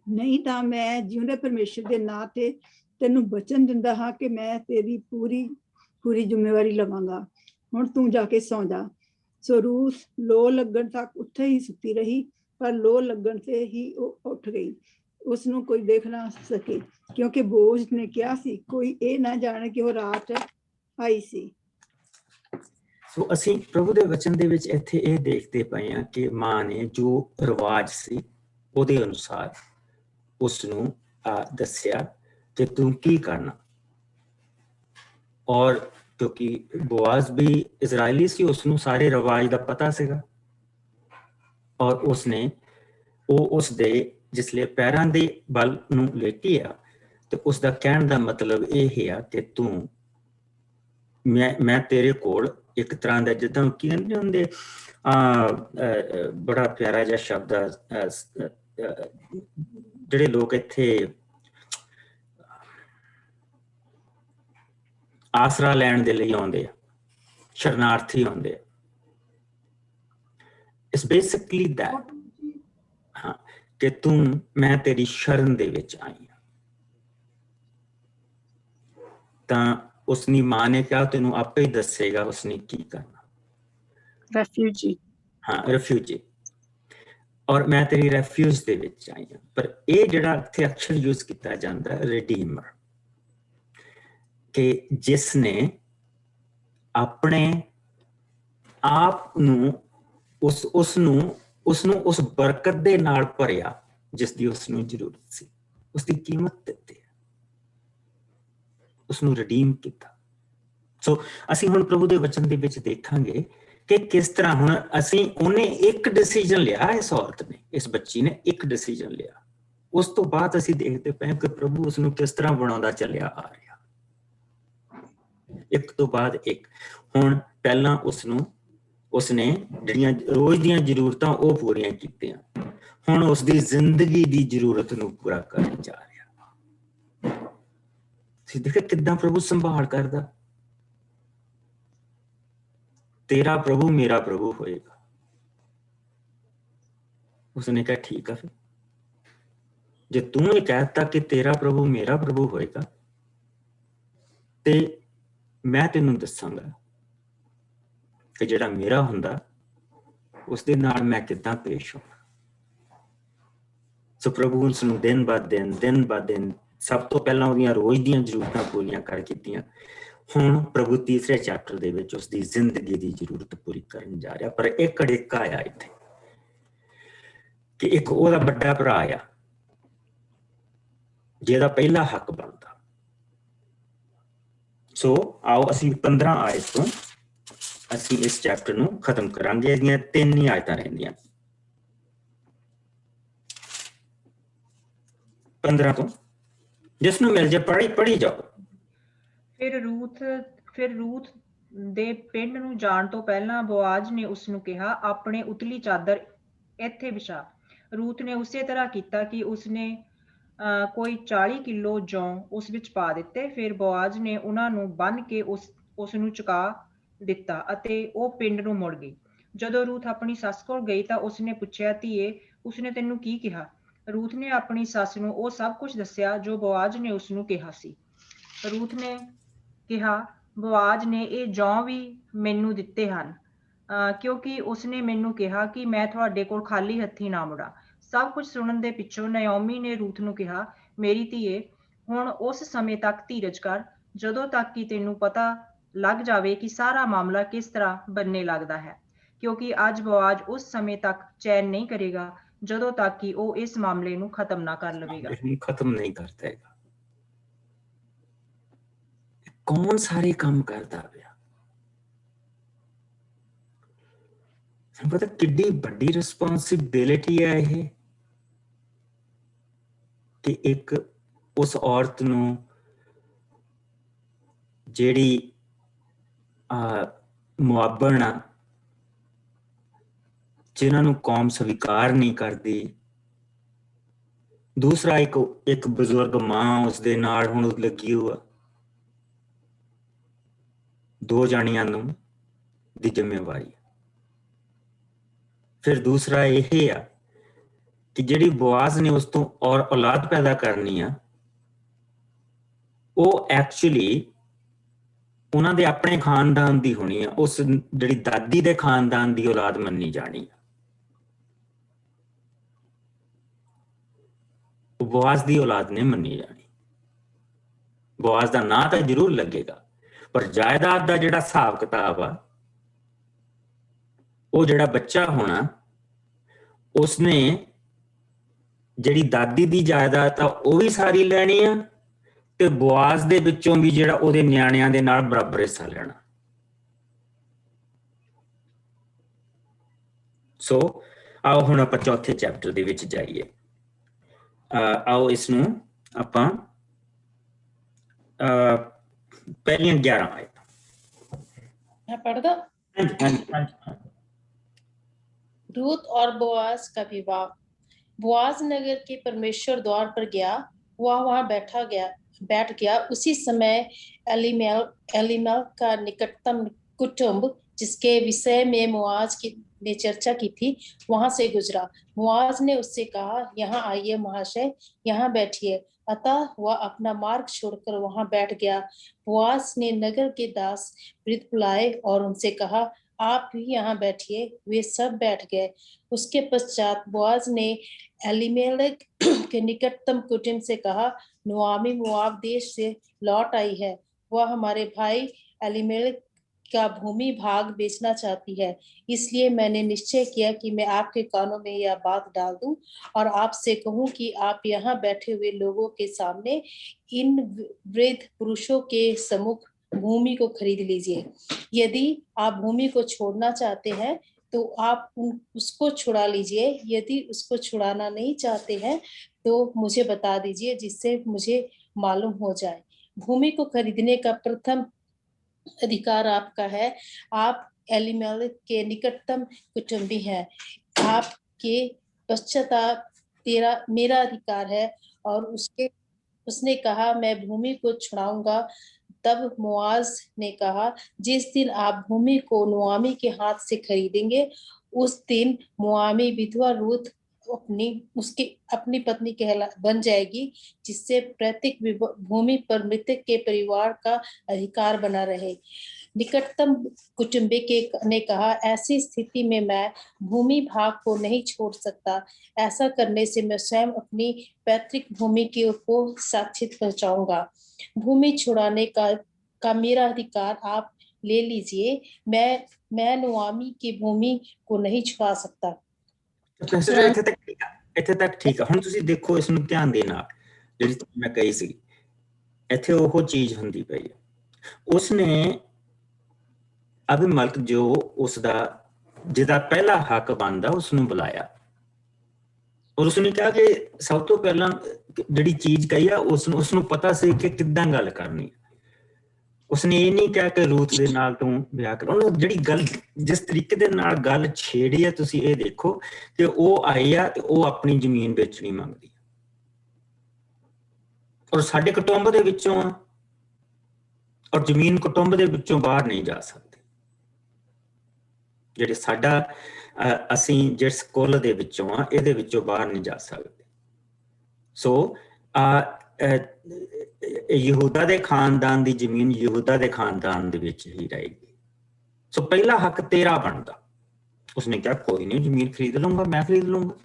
ਨਹੀਂ ਤਾਂ ਮੈਂ ਜਿਉਂਦੇ ਪਰਮੇਸ਼ਰ ਦੇ ਨਾਂ ਤੇ ਤੈਨੂੰ ਬਚਨ ਦਿੰਦਾ ਹਾਂ ਕਿ ਮੈਂ ਤੇਰੀ ਪੂਰੀ ਜ਼ਿੰਮੇਵਾਰੀ ਲਵਾਂਗਾ। ਹੁਣ ਤੂੰ ਜਾ ਕੇ ਸੌਂ ਜਾ। ਸੋ ਰੂਥ ਲੋ ਲੱਗਣ ਤੱਕ ਉੱਥੇ ਹੀ ਸੁੱਤੀ ਰਹੀ, ਪਰ ਲੋ ਲੱਗਣ ਤੇ ਹੀ ਉਹ ਉੱਠ ਗਈ। ਉਸਨੂੰ ਕੋਈ ਦੇਖ ਨਾ ਸਕੇ, ਕਿਉਂਕਿ ਬੋਅਜ਼ ਨੇ ਕਿਹਾ ਸੀ, ਕੋਈ ਇਹ ਨਾ ਜਾਣੇ ਕਿ ਉਹ ਰਾਤ ਆਈ ਸੀ। ਸੋ ਅਸੀਂ ਪ੍ਰਭੂ ਦੇ ਵਚਨ ਦੇ ਵਿੱਚ ਇੱਥੇ ਇਹ ਦੇਖਦੇ ਪਏ ਹਾਂ ਕਿ ਮਾਂ ਨੇ ਜੋ ਰਿਵਾਜ ਸੀ ਉਹਦੇ ਅਨੁਸਾਰ ਉਸਨੂੰ ਦੱਸਿਆ ਕਿ ਤੂੰ ਕੀ ਕਰਨਾ। ਔਰ ਕਿਉਂਕਿ ਬੋਆਜ਼ ਵੀ ਇਜ਼ਰਾਈਲੀ ਸੀ, ਉਸਨੂੰ ਸਾਰੇ ਰਿਵਾਜ ਦਾ ਪਤਾ ਸੀਗਾ, ਔਰ ਉਸਨੇ ਉਸਦੇ ਜਿਸਲੇ ਪੈਰਾਂ ਦੇ ਬਲ ਨੂੰ ਲੇਟੀ ਆ ਤੇ ਉਸਦਾ ਕਹਿਣ ਦਾ ਮਤਲਬ ਇਹ ਆ ਕਿ ਤੂੰ ਮੈਂ ਤੇਰੇ ਕੋਲ ਇੱਕ ਤਰ੍ਹਾਂ ਦਾ, ਜਿੱਦਾਂ ਕੀ ਕਹਿੰਦੇ ਹੁੰਦੇ, ਬੜਾ ਪਿਆਰਾ ਜਿਹਾ ਸ਼ਬਦ ਜਿਹੜੇ ਲੋਕ ਇੱਥੇ ਆਸਰਾ ਲੈਣ ਦੇ ਲਈ ਆਉਂਦੇ ਆ, ਸ਼ਰਨਾਰਥੀ ਆਉਂਦੇ ਆ, ਇਟਸ ਬੇਸਿਕਲੀ ਦੈਟ, ਹਾਂ, ਕਿ ਮੈਂ ਤੇਰੀ ਸ਼ਰਨ ਦੇ ਵਿੱਚ ਆਈ ਹਾਂ। ਤਾਂ ਉਸਨੀ ਮਾਂ ਨੇ ਕਿਹਾ ਤੈਨੂੰ ਆਪੇ ਹੀ ਦੱਸੇਗਾ ਉਸਨੇ ਕੀ ਕਰਨਾ। ਰੈਫਿਊਜੀ, ਹਾਂ, ਰੈਫਿਊਜੀ, ਔਰ ਮੈਂ ਤੇਰੀ ਰੈਫਿਊਜ ਦੇ ਵਿੱਚ ਆਈ ਹਾਂ। ਪਰ ਇਹ ਜਿਹੜਾ ਇੱਥੇ ਅਕਸ਼ਰ ਯੂਜ਼ ਕੀਤਾ ਜਾਂਦਾ ਰਿਡੀਮਰ, ਕਿ ਜਿਸ ਨੇ ਆਪਣੇ ਆਪ ਨੂੰ ਉਸਨੂੰ ਉਸ ਬਰਕਤ ਦੇ ਨਾਲ ਭਰਿਆ ਜਿਸ ਦੀ ਉਸਨੂੰ ਜ਼ਰੂਰਤ ਸੀ, ਉਸਦੀ ਕੀਮਤ ਦਿੱਤੀ, ਉਸਨੂੰ ਰਿਡੀਮ ਕੀਤਾ। ਸੋ ਅਸੀਂ ਹੁਣ ਪ੍ਰਭੂ ਦੇ ਵਚਨ ਦੇ ਵਿੱਚ ਦੇਖਾਂਗੇ ਕਿ ਕਿਸ ਤਰ੍ਹਾਂ ਹੁਣ ਉਹਨੇ ਇੱਕ ਡਿਸੀਜਨ ਲਿਆ, ਇਸ ਔਰਤ ਨੇ, ਇਸ ਬੱਚੀ ਨੇ ਇੱਕ ਡਿਸੀਜਨ ਲਿਆ। ਉਸ ਤੋਂ ਬਾਅਦ ਅਸੀਂ ਦੇਖਦੇ ਪਏ ਕਿ ਪ੍ਰਭੂ ਉਸਨੂੰ ਕਿਸ ਤਰ੍ਹਾਂ ਬਣਾਉਂਦਾ ਚੱਲਿਆ ਆ ਰਿਹਾ, ਇੱਕ ਤੋਂ ਬਾਅਦ ਇੱਕ। ਹੁਣ ਪਹਿਲਾਂ ਉਸਨੇ ਜਿਹੜੀਆਂ ਰੋਜ਼ ਦੀਆਂ ਜ਼ਰੂਰਤਾਂ ਉਹ ਪੂਰੀਆਂ ਕੀਤੀਆਂ, ਹੁਣ ਉਸਦੀ ਜ਼ਿੰਦਗੀ ਦੀ ਜ਼ਰੂਰਤ ਨੂੰ ਪੂਰਾ ਕਰਨ ਜਾ ਰਿਹਾ। ਤੁਸੀਂ ਦੇਖਿਆ ਕਿੱਦਾਂ ਪ੍ਰਭੂ ਸੰਭਾਲ ਕਰਦਾ। ਤੇਰਾ ਪ੍ਰਭੂ ਮੇਰਾ ਪ੍ਰਭੂ ਹੋਏਗਾ। ਉਸਨੇ ਕਿਹਾ ਠੀਕ ਆ, ਫਿਰ ਜੇ ਤੂੰ ਇਹ ਕਹਿਤਾ ਕਿ ਤੇਰਾ ਪ੍ਰਭੂ ਮੇਰਾ ਪ੍ਰਭੂ ਹੋਏਗਾ ਤੇ ਮੈਂ ਤੈਨੂੰ ਦੱਸਾਂਗਾ ਕਿ ਜਿਹੜਾ ਮੇਰਾ ਹੁੰਦਾ ਉਸਦੇ ਨਾਲ ਮੈਂ ਕਿੱਦਾਂ ਪੇਸ਼ ਹੋਵਾਂ। ਸੋ ਪ੍ਰਭੂ ਉਸਨੂੰ ਦਿਨ ਬਾਅਦ ਦਿਨ ਸਭ ਤੋਂ ਪਹਿਲਾਂ ਉਹਦੀਆਂ ਰੋਜ਼ ਦੀਆਂ ਜ਼ਰੂਰਤਾਂ ਪੂਰੀਆਂ ਕਰ ਕੀਤੀਆਂ। ਹੁਣ ਪ੍ਰਭੂ ਤੀਸਰੇ ਚੈਪਟਰ ਦੇ ਵਿੱਚ ਉਸਦੀ ਜ਼ਿੰਦਗੀ ਦੀ ਜ਼ਰੂਰਤ ਪੂਰੀ ਕਰਨ ਜਾ ਰਿਹਾ। ਪਰ ਇੱਕ ਅੜਿੱਕਾ ਆਇਆ ਇੱਥੇ ਕਿ ਇੱਕ ਉਹਦਾ ਵੱਡਾ ਭਰਾ ਆ ਜਿਹਦਾ ਪਹਿਲਾ ਹੱਕ ਬਣਦਾ, ਸੋ ਆਓ ਅਸੀਂ 15 ਆਇਤ ਤੋਂ ਅਸੀਂ ਇਸ ਚੈਪਟਰ ਨੂੰ ਖਤਮ ਕਰਾਂਗੇ। ਇਹਦੀਆਂ 3 ਹੀ ਆਇਤਾਂ ਰਹਿੰਦੀਆਂ। 15 ਤੋਂ ਜਿਸ ਨੂੰ ਮਿਲ ਜੇ ਪੜ੍ਹੀ ਜਾਓ। ਫਿਰ ਰੂਥ ਦੇ ਪਿੰਡ ਨੂੰ ਜਾਣ ਤੋਂ ਪਹਿਲਾਂ ਬੋਆਜ਼ ਨੇ ਉਸ ਨੂੰ ਕਿਹਾ, ਆਪਣੇ ਉਤਲੀ ਚਾਦਰ ਇੱਥੇ ਵਿਛਾ। ਰੂਥ ਨੇ ਉਸੇ ਤਰ੍ਹਾਂ ਕੀਤਾ ਕਿ ਉਸਨੇ ਕੋਈ 40 ਕਿਲੋ ਜੌਂ ਉਸ ਵਿੱਚ ਪਾ ਦਿੱਤੇ। ਫਿਰ ਬੋਆਜ਼ ਨੇ ਉਹਨਾਂ ਨੂੰ ਬੰਨ੍ਹ ਕੇ ਉਸ ਨੂੰ ਚੁਕਾ ਦਿੱਤਾ ਅਤੇ ਉਹ ਪਿੰਡ ਨੂੰ ਮੁੜ ਗਈ। ਜਦੋਂ ਰੂਥ ਆਪਣੀ ਸੱਸ ਕੋਲ ਗਈ ਤਾਂ ਉਸਨੇ ਪੁੱਛਿਆ, ਧੀਏ, ਉਸਨੇ ਤੈਨੂੰ ਕੀ ਕਿਹਾ? ਰੂਥ ਨੇ ਆਪਣੀ ਸੱਸ ਨੂੰ ਉਹ ਸਭ ਕੁਝ ਦੱਸਿਆ ਜੋ ਬੋਆਜ਼ ਨੇ ਉਸ ਨੂੰ ਕਿਹਾ ਸੀ। ਰੂਥ ਨੇ ਕਿਹਾ, ਬੋਆਜ਼ ਨੇ ਇਹ ਜੌਂ ਵੀ ਮੈਨੂੰ ਦਿੱਤੇ ਹਨ ਕਿਉਂਕਿ ਉਸਨੇ ਮੈਨੂੰ ਕਿਹਾ ਕਿ ਮੈਂ ਤੁਹਾਡੇ ਕੋਲ ਖਾਲੀ ਹੱਥੀਂ ਨਾ ਮੁੜਾਂ। ਸਭ ਕੁਝ ਸੁਣਨ ਦੇ ਪਿੱਛੋਂ ਨਾਓਮੀ ਨੇ ਰੂਥ ਨੂੰ ਕਿਹਾ, ਮੇਰੀ ਧੀਏ, ਹੁਣ ਉਸ ਸਮੇਂ ਤੱਕ ਧੀਰਜ ਕਰ ਜਦੋਂ ਤੱਕ ਕਿ ਤੈਨੂੰ ਪਤਾ ਲੱਗ ਜਾਵੇ ਕਿ ਸਾਰਾ ਮਾਮਲਾ ਕਿਸ ਤਰ੍ਹਾਂ ਬਣਨੇ ਲੱਗਦਾ ਹੈ, ਕਿਉਂਕਿ ਅੱਜ ਬੋਆਜ਼ ਉਸ ਸਮੇਂ ਤੱਕ ਚੈਨ ਨਹੀਂ ਕਰੇਗਾ ਜਦੋਂ ਤੱਕ ਕਿ ਉਹ ਇਸ ਮਾਮਲੇ ਨੂੰ ਖਤਮ ਨਾ ਕਰ ਲਵੇਗਾ। ਖਤਮ ਨਹੀਂ ਕਰਦਾ ਹੈਗਾ। ਕੌਣ ਸਾਰੇ ਕੰਮ ਕਰਦਾ ਪਿਆ? ਪਤਾ ਕਿੱਡੀ ਵੱਡੀ ਰਿਸਪੌਂਸਿਬਿਲਿਟੀ ਹੈ ਇਹ, ਕਿ ਇੱਕ ਉਸ ਔਰਤ ਨੂੰ ਜਿਹੜੀ ਮੁਆਬਣ ਆ, ਜਿਨ੍ਹਾਂ ਨੂੰ ਕੌਮ ਸਵੀਕਾਰ ਨਹੀਂ ਕਰਦੀ, ਦੂਸਰਾ ਇੱਕ ਬਜ਼ੁਰਗ ਮਾਂ ਉਸਦੇ ਨਾਲ ਹੁਣ ਲੱਗੀ ਹੋਆ, 2 ਜਾਣੀਆਂ ਨੂੰ ਦੀ ਜ਼ਿੰਮੇਵਾਰੀ। ਫਿਰ ਦੂਸਰਾ ਇਹ ਆ ਕਿ ਜਿਹੜੀ ਬੋਆਜ਼ ਨੇ ਉਸ ਤੋਂ ਔਲਾਦ ਪੈਦਾ ਕਰਨੀ ਆ, ਉਹ ਐਕਚੁਅਲੀ ਉਹਨਾਂ ਦੇ ਆਪਣੇ ਖਾਨਦਾਨ ਦੀ ਹੋਣੀ ਆ, ਉਸ ਜਿਹੜੀ ਦਾਦੀ ਦੇ ਖਾਨਦਾਨ ਦੀ ਔਲਾਦ ਮੰਨੀ ਜਾਣੀ ਆ। ਉਹ ਬੋਆਜ਼ ਦੀ ਔਲਾਦ ਨੇ ਮੰਨੀ ਜਾਣੀ। ਬੋਆਜ਼ ਦਾ ਨਾਂ ਤਾਂ ਜ਼ਰੂਰ ਲੱਗੇਗਾ, ਪਰ ਜਾਇਦਾਦ ਦਾ ਜਿਹੜਾ ਹਿਸਾਬ ਕਿਤਾਬ ਆ, ਉਹ ਜਿਹੜਾ ਬੱਚਾ ਹੋਣਾ, ਉਸਨੇ ਜਿਹੜੀ ਦਾਦੀ ਦੀ ਜਾਇਦਾਦ ਆ ਉਹ ਵੀ ਸਾਰੀ ਲੈਣੀ ਆ, ਤੇ ਬੋਆਜ਼ ਦੇ ਵਿੱਚੋਂ ਵੀ ਜਿਹੜਾ ਉਹਦੇ ਨਿਆਣਿਆਂ ਦੇ ਨਾਲ ਬਰਾਬਰ ਹਿੱਸਾ ਲੈਣਾ। ਸੋ ਆਓ ਹੁਣ ਆਪਾਂ ਚੌਥੇ ਚੈਪਟਰ ਦੇ ਵਿੱਚ ਜਾਈਏ। ਆਓ ਇਸ ਨੂੰ ਆਪਾਂ ਪਹਿਲੀਆਂ 11 आयत मैं पढ़ दो। रूत और बोआज का विवाह। बोआज नगर के परमेश्वर द्वार पर गया, वह वहां बैठ गया। उसी समय एलीमेल का निकटतम कुटुंब, जिसके विषय में मुआज ने चर्चा की थी, वहां से गुजरा। मुआज ने उससे कहा, यहाँ आइए महाशय, यहाँ बैठिए। अतः वह अपना मार्ग छोड़कर वहां बैठ गया। बोआज ने नगर के दास वृद्ध बुलाए और उनसे कहा, आप भी यहाँ बैठिए। वे सब बैठ गए। उसके पश्चात बोआज ने एलीमेलेक के निकटतम कुटुंब से कहा, नुआमी मोआब देश से लौट आई है। वह हमारे भाई एलीमेलेक का भूमि भाग बेचना चाहती है, इसलिए मैंने निश्चय किया कि मैं आपके कानों में यह बात डाल दूं और आपसे कहूं कि आप यहाँ बैठे हुए लोगों के सामने इन वृद्ध पुरुषों के सम्मुख भूमि को खरीद लीजिए। यदि आप भूमि को छोड़ना चाहते हैं तो आप उसको छुड़ा लीजिए। यदि उसको छुड़ाना नहीं चाहते हैं तो मुझे बता दीजिए, जिससे मुझे मालूम हो जाए। भूमि को खरीदने का प्रथम अधिकार आपका है। आप एलीमेलेक के निकटतम कुटुंबी हैं। आपके पश्चात मेरा अधिकार है। और उसने कहा, मैं भूमि को छुड़ाऊंगा। तब मुआज ने कहा, जिस दिन आप भूमि को नुआमी के हाथ से खरीदेंगे, उस दिन मुआमी विधवा रूत अपनी पत्नी बन जाएगी, जिससे प्रत्येक भूमि पर मृतक के परिवार का अधिकार बना रहे। निकटतम कुटुंबी ने कहा, ऐसी स्थिति में मैं भूमि भाग को नहीं छोड़ सकता। ऐसा करने से मैं स्वयं अपनी पैतृक भूमि को साक्षित पहुंचाऊंगा। भूमि छुड़ाने का मेरा अधिकार आप ले लीजिए। मैं नुआमी की भूमि को नहीं छुड़ा सकता। ਇੱਥੇ ਤੱਕ ਠੀਕ ਆ। ਹੁਣ ਤੁਸੀਂ ਦੇਖੋ, ਇਸ ਨੂੰ ਧਿਆਨ ਦੇ ਨਾਲ, ਜਿਹੜੀ ਮੈਂ ਕਹੀ ਸੀ, ਇੱਥੇ ਉਹ ਚੀਜ਼ ਹੁੰਦੀ ਪਈ ਹੈ। ਉਸਨੇ ਅਬੀਮਲਕ ਜੋ ਉਸਦਾ ਜਿਹਦਾ ਪਹਿਲਾ ਹੱਕ ਬਣਦਾ ਉਸਨੂੰ ਬੁਲਾਇਆ ਔਰ ਉਸਨੇ ਕਿਹਾ ਕਿ ਸਭ ਤੋਂ ਪਹਿਲਾਂ ਜਿਹੜੀ ਚੀਜ਼ ਕਹੀ ਆ ਉਸਨੂੰ ਪਤਾ ਸੀ ਕਿ ਕਿੱਦਾਂ ਗੱਲ ਕਰਨੀ। ਉਸਨੇ ਇਹ ਨਹੀਂ ਕਿਹਾ ਕਿ ਰੂਥ ਦੇ ਨਾਲ ਤੂੰ ਵਿਆਹ ਕਰ। ਉਹਨੂੰ ਜਿਹੜੀ ਗੱਲ ਜਿਸ ਤਰੀਕੇ ਦੇ ਨਾਲ ਗੱਲ ਛੇੜੀ ਆ, ਤੁਸੀਂ ਇਹ ਦੇਖੋ ਕਿ ਉਹ ਆਈ ਆ ਤੇ ਉਹ ਆਪਣੀ ਜ਼ਮੀਨ ਵੇਚਣੀ ਮੰਗਦੀ ਔਰ ਸਾਡੇ ਕੁਟੁੰਬ ਦੇ ਵਿੱਚੋਂ ਆ ਔਰ ਜ਼ਮੀਨ ਕੁਟੁੰਬ ਦੇ ਵਿੱਚੋਂ ਬਾਹਰ ਨਹੀਂ ਜਾ ਸਕਦੀ। ਜਿਹੜੇ ਸਾਡਾ ਅਸੀਂ ਜਿਸ ਕੁੱਲ ਦੇ ਵਿੱਚੋਂ ਆ ਇਹਦੇ ਵਿੱਚੋਂ ਬਾਹਰ ਨਹੀਂ ਜਾ ਸਕਦੇ। ਸੋ ਯਹੂਦਾ ਦੇ ਖਾਨਦਾਨ ਦੀ ਜ਼ਮੀਨ ਯਹੂਦਾ ਦੇ ਖਾਨਦਾਨ ਦੇ ਵਿੱਚ ਹੀ ਰਹੇਗੀ। ਸੋ ਪਹਿਲਾ ਹੱਕ ਤੇਰਾ ਬਣਦਾ। ਉਸਨੇ ਕਿਹਾ ਕੋਈ ਨਹੀਂ, ਜ਼ਮੀਨ ਖਰੀਦ ਲਊਂਗਾ, ਮੈਂ ਖਰੀਦ ਲਊਂਗਾ।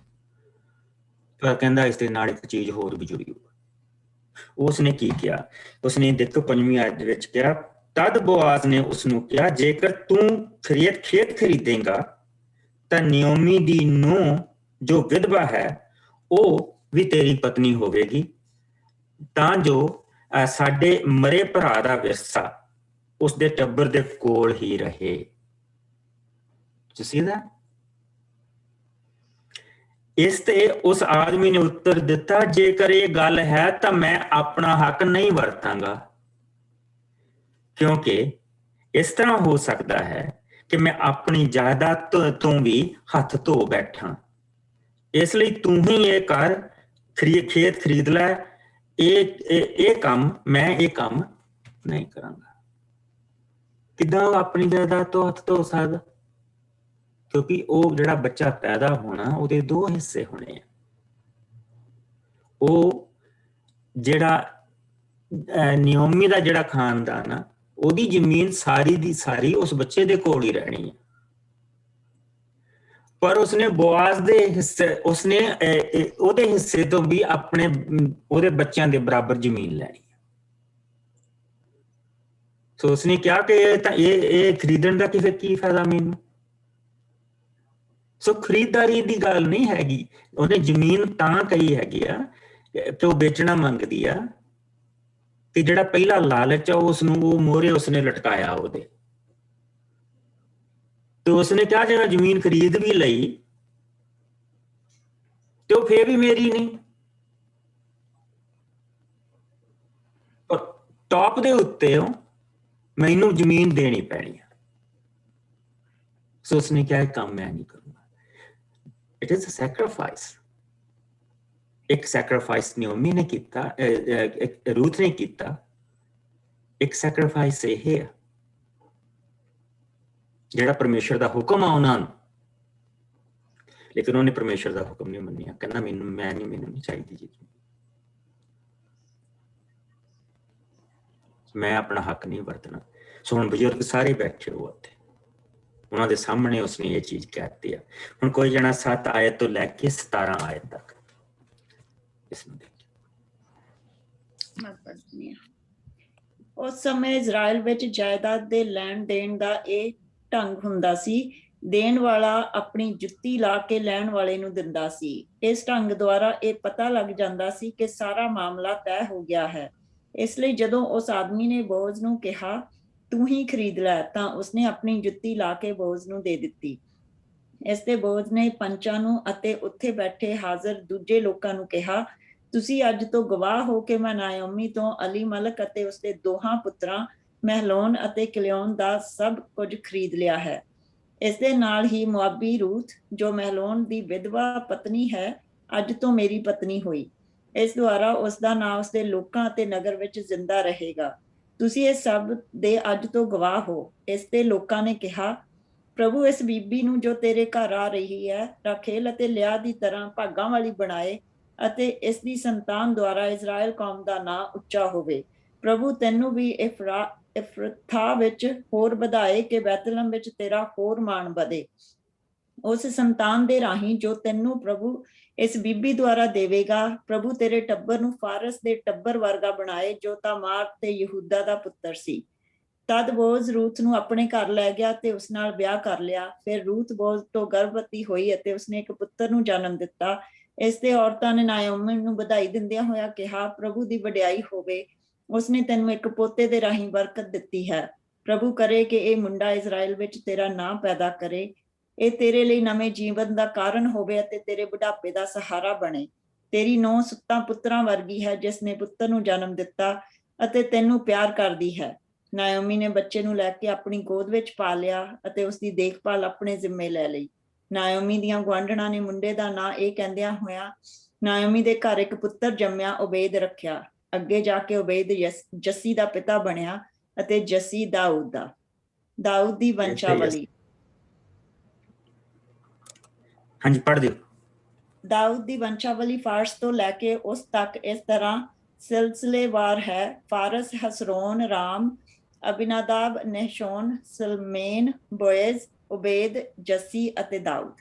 ਪਰ ਕਹਿੰਦਾ ਇਸ ਦੇ ਨਾਲ ਇੱਕ ਚੀਜ਼ ਹੋਰ ਵੀ ਜੁੜੀ ਹੋਈ। ਉਸਨੇ ਕੀ ਕਿਹਾ? ਉਸਨੇ ਦੇਖੋ 5ਵੀਂ ਆਇਤ ਦੇ ਵਿੱਚ ਕਿਹਾ, ਤਦ ਬੋਆਜ਼ ਨੇ ਉਸਨੂੰ ਕਿਹਾ, ਜੇਕਰ ਤੂੰ ਖੇਤ ਖਰੀਦੇਂਗਾ ਤਾਂ ਨਿਓਮੀ ਦੀ ਨੂੰਹ ਜੋ ਵਿਧਵਾ ਹੈ ਉਹ ਵੀ ਤੇਰੀ ਪਤਨੀ ਹੋਵੇਗੀ, ਤਾਂ ਜੋ ਸਾਡੇ ਮਰੇ ਭਰਾ ਦਾ ਵਿਰਸਾ ਉਸਦੇ ਟੱਬਰ ਦੇ ਕੋਲ ਹੀ ਰਹੇ। ਤੁਸੀਂ ਦਾ ਇਸ ਤੇ ਉਸ ਆਦਮੀ ਨੇ ਉੱਤਰ ਦਿੱਤਾ, ਜੇਕਰ ਇਹ ਗੱਲ ਹੈ ਤਾਂ ਮੈਂ ਆਪਣਾ ਹੱਕ ਨਹੀਂ ਵਰਤਾਂਗਾ, ਕਿਉਂਕਿ ਇਸ ਤਰ੍ਹਾਂ ਹੋ ਸਕਦਾ ਹੈ ਕਿ ਮੈਂ ਆਪਣੀ ਜਾਇਦਾਦ ਤੋਂ ਵੀ ਹੱਥ ਧੋ ਬੈਠਾਂ। ਇਸ ਲਈ ਤੂੰ ਹੀ ਇਹ ਕਰ, ਖੇਤ ਖਰੀਦ ਲੈ। ਮੈਂ ਇਹ ਕੰਮ ਨਹੀਂ ਕਰਾਂਗਾ। ਕਿੱਦਾਂ ਉਹ ਆਪਣੀ ਜਾਇਦਾਦ ਤੋਂ ਹੱਥ ਧੋ ਸਕਦਾ? ਕਿਉਂਕਿ ਉਹ ਜਿਹੜਾ ਬੱਚਾ ਪੈਦਾ ਹੋਣਾ ਉਹਦੇ 2 ਹਿੱਸੇ ਹੋਣੇ ਆ। ਉਹ ਜਿਹੜਾ ਨਿਓਮੀ ਦਾ ਜਿਹੜਾ ਖਾਨਦਾਨ ਆ ਉਹਦੀ ਜ਼ਮੀਨ ਸਾਰੀ ਦੀ ਸਾਰੀ ਉਸ ਬੱਚੇ ਦੇ ਕੋਲ ਹੀ ਰਹਿਣੀ ਹੈ। ਪਰ ਉਸਨੇ ਬੋਆਜ਼ ਦੇ ਹਿੱਸੇ ਉਹਦੇ ਹਿੱਸੇ ਤੋਂ ਵੀ ਉਹਦੇ ਬੱਚਿਆਂ ਦੇ ਬਰਾਬਰ ਜ਼ਮੀਨ ਲੈਣੀ ਹੈ। ਸੋ ਉਸਨੇ ਕਿਹਾ ਕਿ ਇਹ ਖਰੀਦਣ ਦਾ ਫਿਰ ਕੀ ਫਾਇਦਾ ਮੈਨੂੰ? ਸੋ ਖਰੀਦਦਾਰੀ ਦੀ ਗੱਲ ਨਹੀਂ ਹੈਗੀ। ਉਹਨੇ ਜ਼ਮੀਨ ਤਾਂ ਕਹੀ ਹੈਗੀ ਆ ਕਿ ਉਹ ਵੇਚਣਾ ਮੰਗਦੀ ਆ ਤੇ ਜਿਹੜਾ ਪਹਿਲਾ ਲਾਲਚ ਆ ਉਸਨੂੰ ਉਹ ਮੋਹਰੇ ਉਸਨੇ ਲਟਕਾਇਆ ਉਹਦੇ। ਤੇ ਉਸਨੇ ਕਿਹਾ ਜੇ ਮੈਂ ਜ਼ਮੀਨ ਖਰੀਦ ਵੀ ਲਈ ਤੇ ਉਹ ਫੇਰ ਵੀ ਮੇਰੀ ਨਹੀਂ। ਪਰ ਟੌਪ ਦੇ ਉੱਤੇ ਮੈਨੂੰ ਜ਼ਮੀਨ ਦੇਣੀ ਪੈਣੀ ਹੈ। ਸੋ ਉਸਨੇ ਕਿਹਾ ਕੰਮ ਮੈਂ ਨਹੀਂ ਕਰੂੰਗਾ। It is a sacrifice. ਇੱਕ ਸੈਕਰੀਫਾਈਸ ਨਿਓਮੀ ਨੇ ਕੀਤਾ, ਰੂਥ ਨੇ ਕੀਤਾ। ਇੱਕ ਸੈਕਰੀਫਾਈਸ ਇਹ ਹੈ ਜਿਹੜਾ ਪਰਮੇਸ਼ਰ ਦਾ ਹੁਕਮ ਆ ਉਹਨਾਂ ਨੂੰ, ਲੇਕਿਨ ਉਹਨੇ ਪਰਮੇਸ਼ਰ ਦਾ ਹੁਕਮ ਨਹੀਂ ਮੰਨਿਆ। ਕਹਿੰਦਾ ਮੈਨੂੰ ਨਹੀਂ ਚਾਹੀਦੀ ਜੀ, ਮੈਂ ਆਪਣਾ ਹੱਕ ਨਹੀਂ ਵਰਤਣਾ। ਸੋ ਹੁਣ ਬਜ਼ੁਰਗ ਸਾਰੇ ਬੈਠੇ ਹੋ ਉੱਥੇ, ਉਹਨਾਂ ਦੇ ਸਾਹਮਣੇ ਉਸਨੇ ਇਹ ਚੀਜ਼ ਕਹਿਤੀ ਆ। ਹੁਣ ਕੋਈ ਜਣਾ 7 ਆਇਤ ਤੋਂ ਲੈ ਕੇ 17 ਆਇਤ ਤੱਕ ਇਸਨੂੰ ਦੇਖਿਓ। ਉਸ ਸਮੇਂ ਇਜ਼ਰਾਈਲ ਵਿੱਚ ਜਾਇਦਾਦ ਦੇ ਲੈਣ ਦੇਣ ਦਾ ਇਹ ਢੰਗ ਹੁੰਦਾ ਸੀ। ਦੇਣ ਵਾਲਾ ਆਪਣੀ ਜੁੱਤੀ ਲਾ ਕੇ ਲੈਣ ਵਾਲੇ ਨੂੰ ਦਿੰਦਾ ਸੀ। ਇਸ ਢੰਗ ਦੁਆਰਾ ਇਹ ਪਤਾ ਲੱਗ ਜਾਂਦਾ ਸੀ ਕਿ ਸਾਰਾ ਮਾਮਲਾ ਤੈਅ ਹੋ ਗਿਆ ਹੈ। ਇਸ ਲਈ ਜਦੋਂ ਉਸ ਆਦਮੀ ਨੇ ਬੋਜ਼ ਨੂੰ ਕਿਹਾ ਤੂੰ ਹੀ ਖਰੀਦ ਲੈ, ਤਾਂ ਉਸਨੇ ਆਪਣੀ ਜੁੱਤੀ ਲਾ ਕੇ ਬੋਜ਼ ਨੂੰ ਦੇ ਦਿੱਤੀ। ਇਸ ਤੇ ਬੋਜ਼ ਨੇ ਪੰਚਾਂ ਨੂੰ ਅਤੇ ਉੱਥੇ ਬੈਠੇ ਹਾਜ਼ਰ ਦੂਜੇ ਲੋਕਾਂ ਨੂੰ ਕਿਹਾ, ਤੁਸੀਂ ਅੱਜ ਤੋਂ ਗਵਾਹ ਹੋ ਕਿ ਮੈਂ ਨਾਓਮੀ ਤੋਂ ਅਲੀਮਲਕ ਅਤੇ ਉਸਦੇ 2 ਪੁੱਤਰਾਂ ਮਹਿਲੋਨ ਅਤੇ ਕਿਲਿਓਨ ਦਾ ਸਭ ਕੁਝ ਖਰੀਦ ਲਿਆ ਹੈ। ਇਸ ਦੇ ਨਾਲ ਹੀ ਮੁਆਬੀ ਰੂਥ ਜੋ ਮਹਿਲੋਨ ਦੀ ਵਿਧਵਾ ਪਤਨੀ ਹੈ ਅੱਜ ਤੋਂ ਮੇਰੀ ਪਤਨੀ ਹੋਈ। ਇਸ ਦੁਆਰਾ ਉਸ ਦਾ ਨਾਂ ਉਸਦੇ ਲੋਕਾਂ ਅਤੇ ਨਗਰ ਵਿੱਚ ਜ਼ਿੰਦਾ ਰਹੇਗਾ। ਤੁਸੀਂ ਇਹ ਸਭ ਦੇ ਅੱਜ ਤੋਂ ਗਵਾਹ ਹੋ। ਇਸ ਤੇ ਲੋਕਾਂ ਨੇ ਕਿਹਾ, ਪ੍ਰਭੂ ਇਸ ਬੀਬੀ ਨੂੰ ਜੋ ਤੇਰੇ ਘਰ ਆ ਰਹੀ ਹੈ ਰਾਖੇਲ ਅਤੇ ਲਿਆ ਦੀ ਤਰ੍ਹਾਂ ਭਾਗਾਂ ਵਾਲੀ ਬਣਾਏ ਅਤੇ ਇਸ ਦੀ ਸੰਤਾਨ ਦੁਆਰਾ ਇਜ਼ਰਾਈਲ ਕੌਮ ਦਾ ਨਾਂ ਉੱਚਾ ਹੋਵੇ। ਪ੍ਰਭੂ ਤੈਨੂੰ ਵੀ ਇਫਰਥਾ ਵਿੱਚ ਹੋਰ ਵਧਾਏ ਕਿ ਬੈਤਲਹਮ ਵਿੱਚ ਤੇਰਾ ਹੋਰ ਮਾਣ ਵਧੇ। ਉਸ ਸੰਤਾਨ ਦੇ ਰਾਹੀਂ ਜੋ ਤੈਨੂੰ ਪ੍ਰਭੂ ਇਸ ਬੀਬੀ ਦੁਆਰਾ ਦੇਵੇਗਾ, ਪ੍ਰਭੂ ਤੇਰੇ ਟੱਬਰ ਨੂੰ ਫਾਰਸ ਦੇ ਟੱਬਰ ਵਰਗਾ ਬਣਾਏ ਜੋ ਤਾਮਾਰ ਤੇ ਯਹੂਦਾ ਦਾ ਪੁੱਤਰ ਸੀ। ਤਦ ਬੋਜ਼ ਰੂਥ ਨੂੰ ਆਪਣੇ ਘਰ ਲੈ ਗਿਆ ਤੇ ਉਸ ਨਾਲ ਵਿਆਹ ਕਰ ਲਿਆ। ਫਿਰ ਰੂਥ ਬੋਜ਼ ਤੋਂ ਗਰਭਵਤੀ ਹੋਈ ਅਤੇ ਉਸਨੇ ਇੱਕ ਪੁੱਤਰ ਨੂੰ ਜਨਮ ਦਿੱਤਾ। ਇਸ ਤੇ ਔਰਤਾਂ ਨੇ ਨਾਓਮੀ ਨੂੰ ਵਧਾਈ ਦਿੰਦਿਆਂ ਹੋਇਆ ਕਿਹਾ, ਪ੍ਰਭੂ ਦੀ ਵਡਿਆਈ ਹੋਵੇ, ਉਸਨੇ ਤੈਨੂੰ ਇੱਕ ਪੋਤੇ ਦੇ ਰਾਹੀਂ ਬਰਕਤ ਦਿੱਤੀ ਹੈ। ਪ੍ਰਭੂ ਕਰੇ ਕਿ ਇਹ ਮੁੰਡਾ ਇਜ਼ਰਾਈਲ ਵਿੱਚ ਤੇਰਾ ਨਾਂ ਪੈਦਾ ਕਰੇ। ਇਹ ਤੇਰੇ ਲਈ ਨਵੇਂ ਜੀਵਨ ਦਾ ਕਾਰਨ ਹੋਵੇ ਅਤੇ ਤੇਰੇ ਬੁਢਾਪੇ ਦਾ ਸਹਾਰਾ ਬਣੇ। ਤੇਰੀ ਨੂੰਹ 7 ਪੁੱਤਰਾਂ ਵਰਗੀ ਹੈ, ਜਿਸ ਨੇ ਪੁੱਤਰ ਨੂੰ ਜਨਮ ਦਿੱਤਾ ਅਤੇ ਤੈਨੂੰ ਪਿਆਰ ਕਰਦੀ ਹੈ। ਨਾਓਮੀ ਨੇ ਬੱਚੇ ਨੂੰ ਲੈ ਕੇ ਆਪਣੀ ਗੋਦ ਵਿੱਚ ਪਾ ਲਿਆ ਅਤੇ ਉਸਦੀ ਦੇਖਭਾਲ ਆਪਣੇ ਜ਼ਿੰਮੇ ਲੈ ਲਈ। ਨਾਓਮੀ ਦੀਆਂ ਗੁਆਂਢਣਾਂ ਨੇ ਮੁੰਡੇ ਦਾ ਨਾਂ ਇਹ ਕਹਿੰਦਿਆਂ ਹੋਇਆਂ ਨਾਓਮੀ ਦੇ ਘਰ ਇੱਕ ਪੁੱਤਰ ਜੰਮਿਆ ਓਬੇਦ ਰੱਖਿਆ। ਅੱਗੇ ਜਾ ਕੇ ਓਬੇਦ ਜੱਸੀ ਦਾ ਪਿਤਾ ਬਣਿਆ ਅਤੇ ਜੱਸੀ ਦਾਊਦ ਦਾ। ਦਾਊਦ ਦੀ ਵੰਸ਼ਾਵਲੀ। ਹਾਂਜੀ, ਪੜ੍ਹ ਦਿਓ। ਦਾਊਦ ਦੀ ਵੰਸ਼ਾਵਲੀ ਫਾਰਸ ਤੋਂ ਲੈ ਕੇ ਉਸ ਤੱਕ ਇਸ ਤਰ੍ਹਾਂ ਸਿਲਸਿਲੇਵਾਰ ਹੈ। ਫਾਰਸ ਹਸਰੋਨ, ਰਾਮ, ਅਬਿਨਾਦਾਬ, ਨਹਿਸ਼ੋਨ, ਸਲਮੇਨ, ਬੋਏਜ਼, ਓਬੇਦ, ਜੱਸੀ ਅਤੇ ਦਾਊਦ।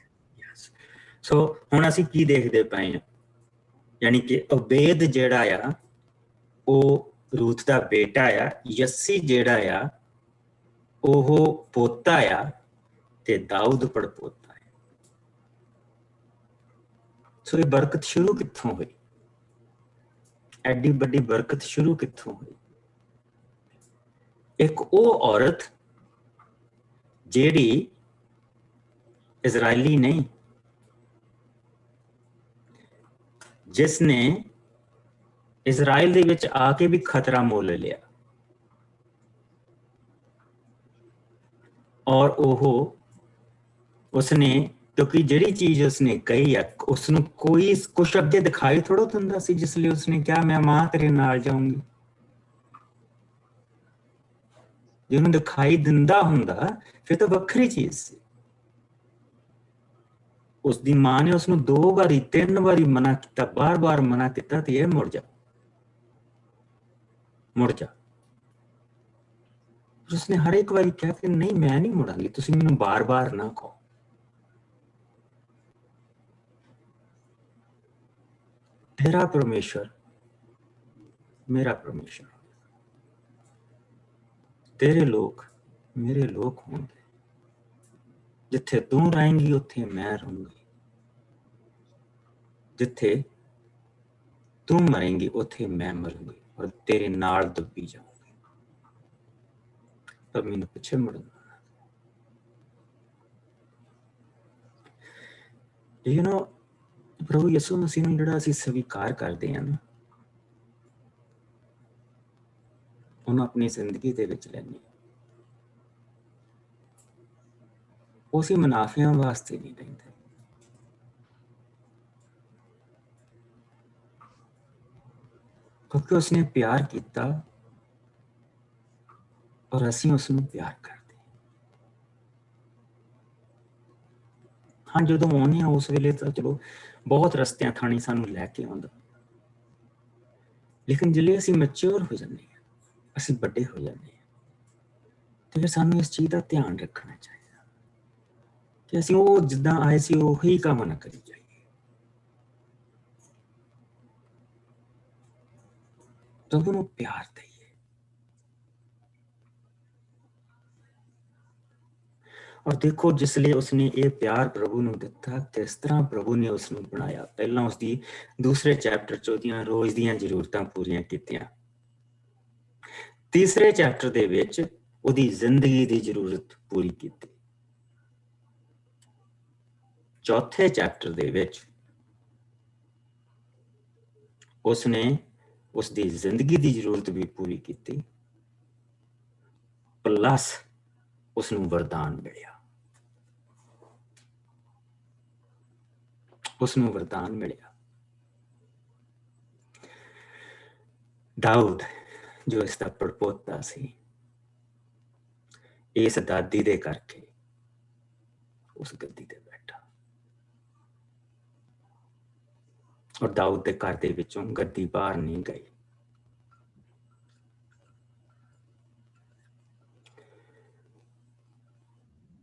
ਸੋ ਹੁਣ ਅਸੀਂ ਕੀ ਦੇਖਦੇ ਪਏ ਹਾਂ, ਯਾਨੀ ਕਿ ਓਬੇਦ ਜਿਹੜਾ ਆ ਉਹ ਰੂਥ ਦਾ ਬੇਟਾ ਆ, ਯੱਸੀ ਜਿਹੜਾ ਆ ਉਹ ਪੋਤਾ ਆ ਤੇ ਦਾਊਦ ਪੜਪੋਤਾ ਹੈ। ਸੋ ਇਹ ਬਰਕਤ ਸ਼ੁਰੂ ਕਿੱਥੋਂ ਹੋਈ? ਐਡੀ ਵੱਡੀ ਬਰਕਤ ਸ਼ੁਰੂ ਕਿੱਥੋਂ ਹੋਈ? ਇੱਕ ਉਹ ਔਰਤ ਜਿਹੜੀ ਇਜ਼ਰਾਈਲੀ ਨਹੀਂ, ਜਿਸ ਨੇ ਇਜ਼ਰਾइल ਦੇ ਵਿੱਚ ਆ ਕੇ ਵੀ ਖਤਰਾ ਮੁੱਲ ਲਿਆ ਔਰ ਉਹ ਉਸਨੇ, ਕਿਉਂਕਿ ਜਿਹੜੀ ਚੀਜ਼ ਉਸਨੇ ਕਹੀ ਆ ਉਸਨੂੰ ਕੋਈ ਕੁਛ ਅੱਗੇ ਦਿਖਾਈ ਥੋੜਾ ਦਿੰਦਾ ਸੀ, ਜਿਸ ਲਈ ਉਸਨੇ ਕਿਹਾ ਮੈਂ ਮਾਂ ਤੇਰੇ ਨਾਲ ਜਾਊਂਗੀ। ਜੇ ਉਹਨੂੰ ਦਿਖਾਈ ਦਿੰਦਾ ਹੁੰਦਾ ਫਿਰ ਤਾਂ ਵੱਖਰੀ ਚੀਜ਼ ਸੀ। ਉਸਦੀ ਮਾਂ ਨੇ ਉਸਨੂੰ 2 ਵਾਰੀ 3 ਵਾਰੀ ਮਨਾ ਕੀਤਾ, ਬਾਰ-ਬਾਰ ਮਨਾ ਕੀਤਾ ਤੇ ਇਹ ਮੁੜ ਜਾ। ਉਸਨੇ ਹਰ ਇੱਕ ਵਾਰੀ ਕਿਹਾ ਕਿ ਨਹੀਂ ਮੈਂ ਨਹੀਂ ਮੁੜਾਂਗੀ, ਤੁਸੀਂ ਮੈਨੂੰ ਬਾਰ-ਬਾਰ ਨਾ ਕਹੋ। तेरा परमेश्वर मेरा परमेश्वर, तेरे लोग मेरे लोग होंगे, जिथे तू रहेंगी उत्थे मैं रहूंगी, जिथे तू मरेंगी उत्थे मैं मरूंगी और तेरे नाल दबी जाऊंगी। पर मैनू पिछे मुड़ना, यू नो प्रभु यसू मसीह ਨੂੰ ਜਿਹੜਾ ਅਸੀਂ ਸਵੀਕਾਰ ਕਰਦੇ ਹਾਂ ਨਾ, ਉਹਨੂੰ ਆਪਣੀ ਜ਼ਿੰਦਗੀ ਦੇ ਵਿੱਚ ਲੈਣੀ। ਉਹ ਅਸੀਂ ਮੁਨਾਫਿਆਂ ਵਾਸਤੇ ਨਹੀਂ ਲੈਂਦੇ, ਕਿਉਂਕਿ ਉਸਨੇ ਪਿਆਰ ਕੀਤਾ ਔਰ ਅਸੀਂ ਉਸਨੂੰ ਪਿਆਰ ਕਰਦੇ। ਹਾਂ, ਜਦੋਂ ਆਉਂਦੇ ਹਾਂ ਉਸ ਵੇਲੇ ਤਾਂ ਚਲੋ ਬਹੁਤ ਰਸਤਿਆਂ ਥਾਣੀ ਸਾਨੂੰ ਲੈ ਕੇ ਆਉਂਦਾ, ਲੇਕਿਨ ਜਿਹੜੇ ਅਸੀਂ ਮੈਚੁਰ ਹੋ ਜਾਂਦੇ ਹਾਂ, ਅਸੀਂ ਵੱਡੇ ਹੋ ਜਾਂਦੇ ਹਾਂ, ਤੇ ਫਿਰ ਸਾਨੂੰ ਇਸ ਚੀਜ਼ ਦਾ ਧਿਆਨ ਰੱਖਣਾ ਚਾਹੀਦਾ ਕਿ ਅਸੀਂ ਉਹ ਜਿੱਦਾਂ ਆਏ ਸੀ ਉਹੀ ਕੰਮ ਨਾ ਕਰੀ ਜਾਈਏ। ਪ੍ਰਭੂ ਨੂੰ ਪਿਆਰ ਦੇਈਏ। ਔਰ ਦੇਖੋ ਜਿਸ ਲਈ ਉਸਨੇ ਇਹ ਪਿਆਰ ਪ੍ਰਭੂ ਨੂੰ ਦਿੱਤਾ, ਕਿਸ ਤਰ੍ਹਾਂ ਪ੍ਰਭੂ ਨੇ ਉਸਨੂੰ ਬਣਾਇਆ। ਪਹਿਲਾਂ ਉਸਦੀ 2 ਚੈਪਟਰ 'ਚ ਉਹਦੀਆਂ ਰੋਜ਼ ਦੀਆਂ ਜ਼ਰੂਰਤਾਂ ਪੂਰੀਆਂ ਕੀਤੀਆਂ। 3 ਚੈਪਟਰ ਦੇ ਵਿੱਚ ਉਹਦੀ ਜ਼ਿੰਦਗੀ ਦੀ ਜ਼ਰੂਰਤ ਪੂਰੀ ਕੀਤੀ। 4 ਚੈਪਟਰ ਦੇ ਵਿੱਚ ਉਸਨੇ ਉਸਦੀ ਜ਼ਿੰਦਗੀ ਦੀ ਜ਼ਰੂਰਤ ਵੀ ਪੂਰੀ ਕੀਤੀ, ਪਲੱਸ ਉਸਨੂੰ ਵਰਦਾਨ ਮਿਲਿਆ। ਉਸਨੂੰ ਵਰਦਾਨ ਮਿਲਿਆ। ਦਾਊਦ ਜੋ ਇਸ ਦਾ ਪੜਪੋਤਾ ਸੀ, ਇਸ ਦਾਦੀ ਦੇ ਕਰਕੇ ਉਸ ਗੱਦੀ ਤੇ ਬੈਠਾ ਔਰ ਦਾਊਦ ਦੇ ਘਰ ਦੇ ਵਿੱਚੋਂ ਗੱਦੀ ਬਾਹਰ ਨਹੀਂ ਗਈ।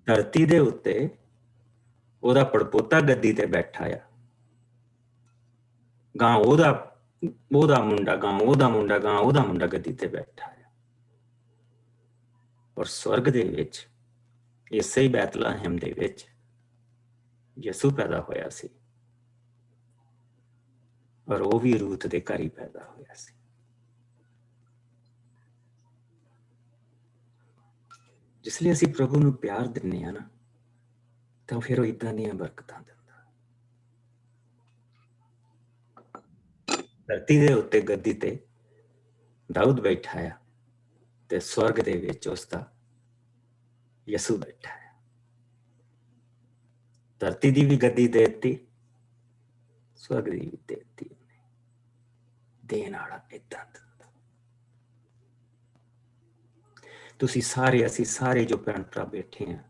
ਧਰਤੀ ਦੇ ਉੱਤੇ ਉਹਦਾ ਪੜਪੋਤਾ ਗੱਦੀ ਤੇ ਬੈਠਾ ਆ, ਗਾਂ ਉਹਦਾ ਮੁੰਡਾ, ਗਾਂ ਉਹਦਾ ਮੁੰਡਾ, ਗਾਂ ਉਹਦਾ ਮੁੰਡਾ ਗੱਦੀ ਤੇ ਬੈਠਾ ਆ। ਔਰ ਸਵਰਗ ਦੇ ਵਿੱਚ ਇਸੇ ਹੀ ਬੈਤਲਹਮ ਦੇ ਵਿੱਚ ਯਿਸੂ ਪੈਦਾ ਹੋਇਆ ਸੀ ਔਰ ਉਹ ਵੀ ਰੂਥ ਦੇ ਘਰ ਹੀ ਪੈਦਾ ਹੋਇਆ ਸੀ। ਜਿਸ ਲਈ ਅਸੀਂ ਪ੍ਰਭੂ ਨੂੰ ਪਿਆਰ ਦਿੰਦੇ ਹਾਂ ਨਾ, ਤਾਂ ਫਿਰ ਉਹ ਏਦਾਂ ਦੀਆਂ ਬਰਕਤਾਂ ਦਿੰਦਾ। ਧਰਤੀ ਦੇ ਉੱਤੇ ਗੱਦੀ ਤੇ ਦਾਊਦ ਬੈਠਾ ਆ, ਤੇ ਸਵਰਗ ਦੇ ਵਿੱਚ ਉਸਦਾ ਯਸੂ ਬੈਠਾ ਹੈ। ਧਰਤੀ ਦੀ ਵੀ ਗੱਦੀ ਦੇ ਦਿੱਤੀ, ਸਵਰਗ ਦੀ ਵੀ ਦੇ ਦਿੱਤੀ। ਉਹਨੇ ਦੇਣ ਵਾਲਾ ਏਦਾਂ ਦਿੰਦਾ। ਤੁਸੀਂ ਸਾਰੇ, ਅਸੀਂ ਸਾਰੇ ਜੋ ਭੈਣ ਭਰਾ ਬੈਠੇ ਹਾਂ,